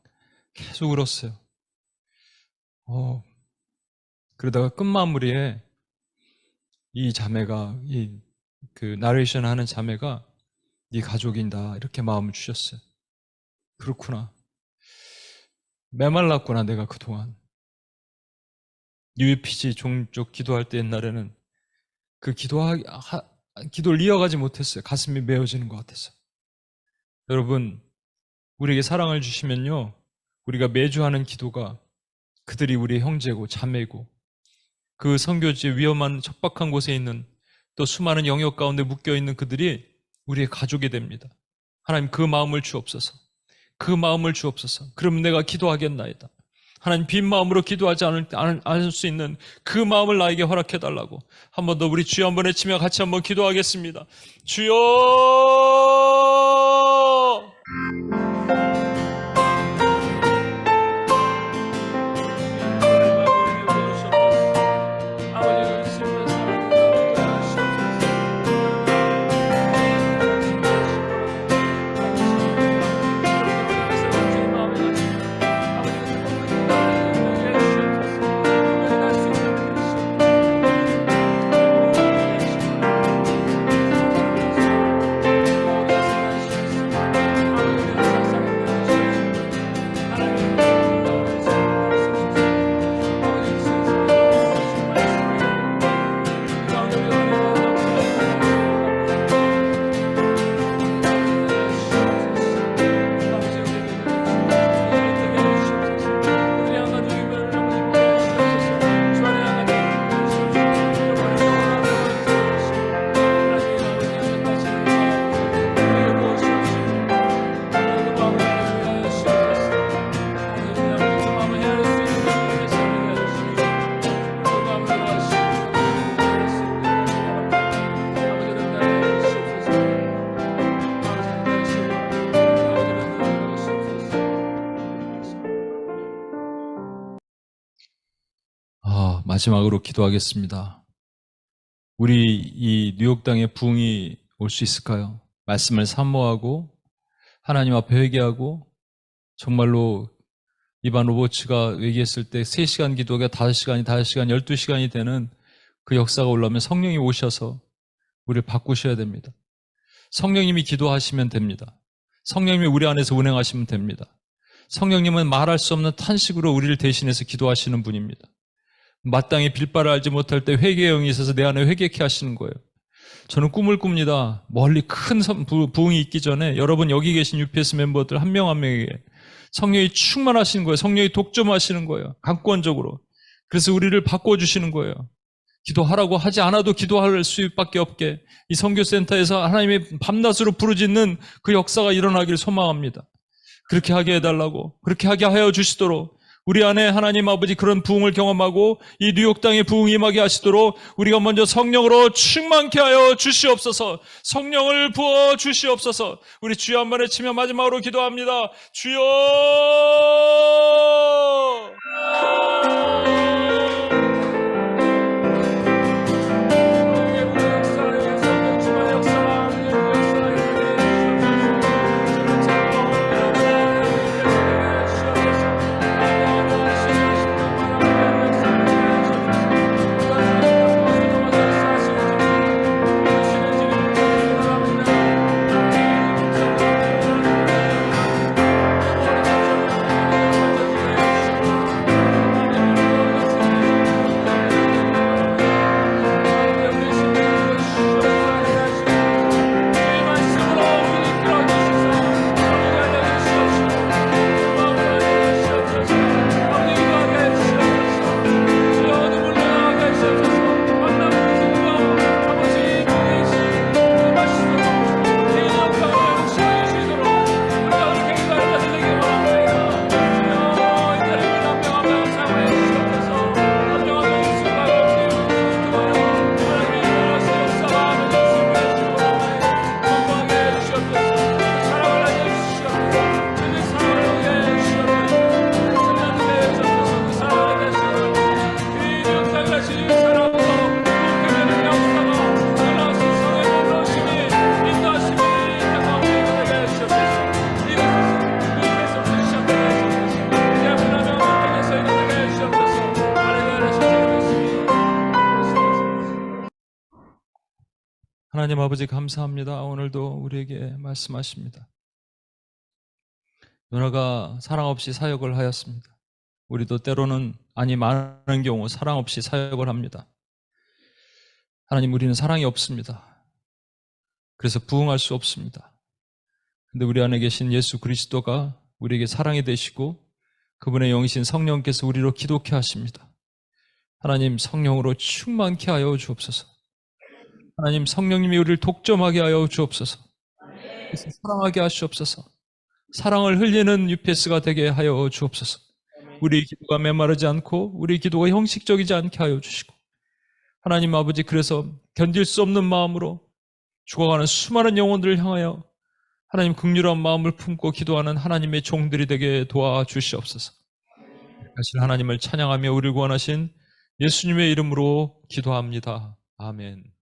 계속 울었어요. 그러다가 끝마무리에 이 자매가, 그 나레이션 하는 자매가 네 가족인다 이렇게 마음을 주셨어요. 그렇구나. 메말랐구나 내가 그동안. UPG 종족 기도할 때 옛날에는 그 기도를 이어가지 못했어요. 가슴이 메어지는 것 같아서. 여러분, 우리에게 사랑을 주시면요, 우리가 매주 하는 기도가 그들이 우리의 형제고 자매고 그 선교지의 위험한 척박한 곳에 있는 또 수많은 영역 가운데 묶여있는 그들이 우리의 가족이 됩니다. 하나님 그 마음을 주옵소서. 그 마음을 주옵소서. 그럼 내가 기도하겠나이다. 하나님 빈 마음으로 기도하지 않을 수 있는 그 마음을 나에게 허락해달라고 한 번 더 우리 주여 한번 외치며 같이 한번 기도하겠습니다. 주여! 마지막으로 기도하겠습니다. 우리 이 뉴욕 땅에 부흥이 올 수 있을까요? 말씀을 사모하고 하나님 앞에 회개하고 정말로 이반 로버츠가 얘기했을 때 3시간 기도가 5시간이 5시간 12시간이 되는 그 역사가 올라오면 성령이 오셔서 우리를 바꾸셔야 됩니다. 성령님이 기도하시면 됩니다. 성령님이 우리 안에서 운행하시면 됩니다. 성령님은 말할 수 없는 탄식으로 우리를 대신해서 기도하시는 분입니다. 마땅히 빌바를 알지 못할 때 회개의 영이 있어서 내 안에 회개케 하시는 거예요. 저는 꿈을 꿉니다. 멀리 큰 부흥이 있기 전에 여러분 여기 계신 UPS 멤버들 한 명 한 명에게 성령이 충만하시는 거예요. 성령이 독점하시는 거예요. 강권적으로. 그래서 우리를 바꿔주시는 거예요. 기도하라고 하지 않아도 기도할 수밖에 없게 이 선교센터에서 하나님의 밤낮으로 부르짖는 그 역사가 일어나기를 소망합니다. 그렇게 하게 해달라고, 그렇게 하게 하여 주시도록 우리 안에 하나님 아버지 그런 부흥을 경험하고 이 뉴욕 땅에 부흥이 임하게 하시도록 우리가 먼저 성령으로 충만케 하여 주시옵소서. 성령을 부어 주시옵소서. 우리 주여 한번 외치며 마지막으로 기도합니다. 주여! 하나님 아버지 감사합니다. 오늘도 우리에게 말씀하십니다. 누나가 사랑 없이 사역을 하였습니다. 우리도 때로는 많은 경우 사랑 없이 사역을 합니다. 하나님, 우리는 사랑이 없습니다. 그래서 부응할 수 없습니다. 근데 우리 안에 계신 예수 그리스도가 우리에게 사랑이 되시고 그분의 영이신 성령께서 우리로 기독케 하십니다. 하나님, 성령으로 충만케 하여 주옵소서. 하나님, 성령님이 우리를 독점하게 하여 주옵소서. 그래서 사랑하게 하시옵소서. 사랑을 흘리는 유페스가 되게 하여 주옵소서. 우리 기도가 메마르지 않고 우리 기도가 형식적이지 않게 하여 주시고, 하나님 아버지, 그래서 견딜 수 없는 마음으로 죽어가는 수많은 영혼들을 향하여 하나님 긍휼한 마음을 품고 기도하는 하나님의 종들이 되게 도와주시옵소서. 사실 하나님을 찬양하며 우리를 구원하신 예수님의 이름으로 기도합니다. 아멘.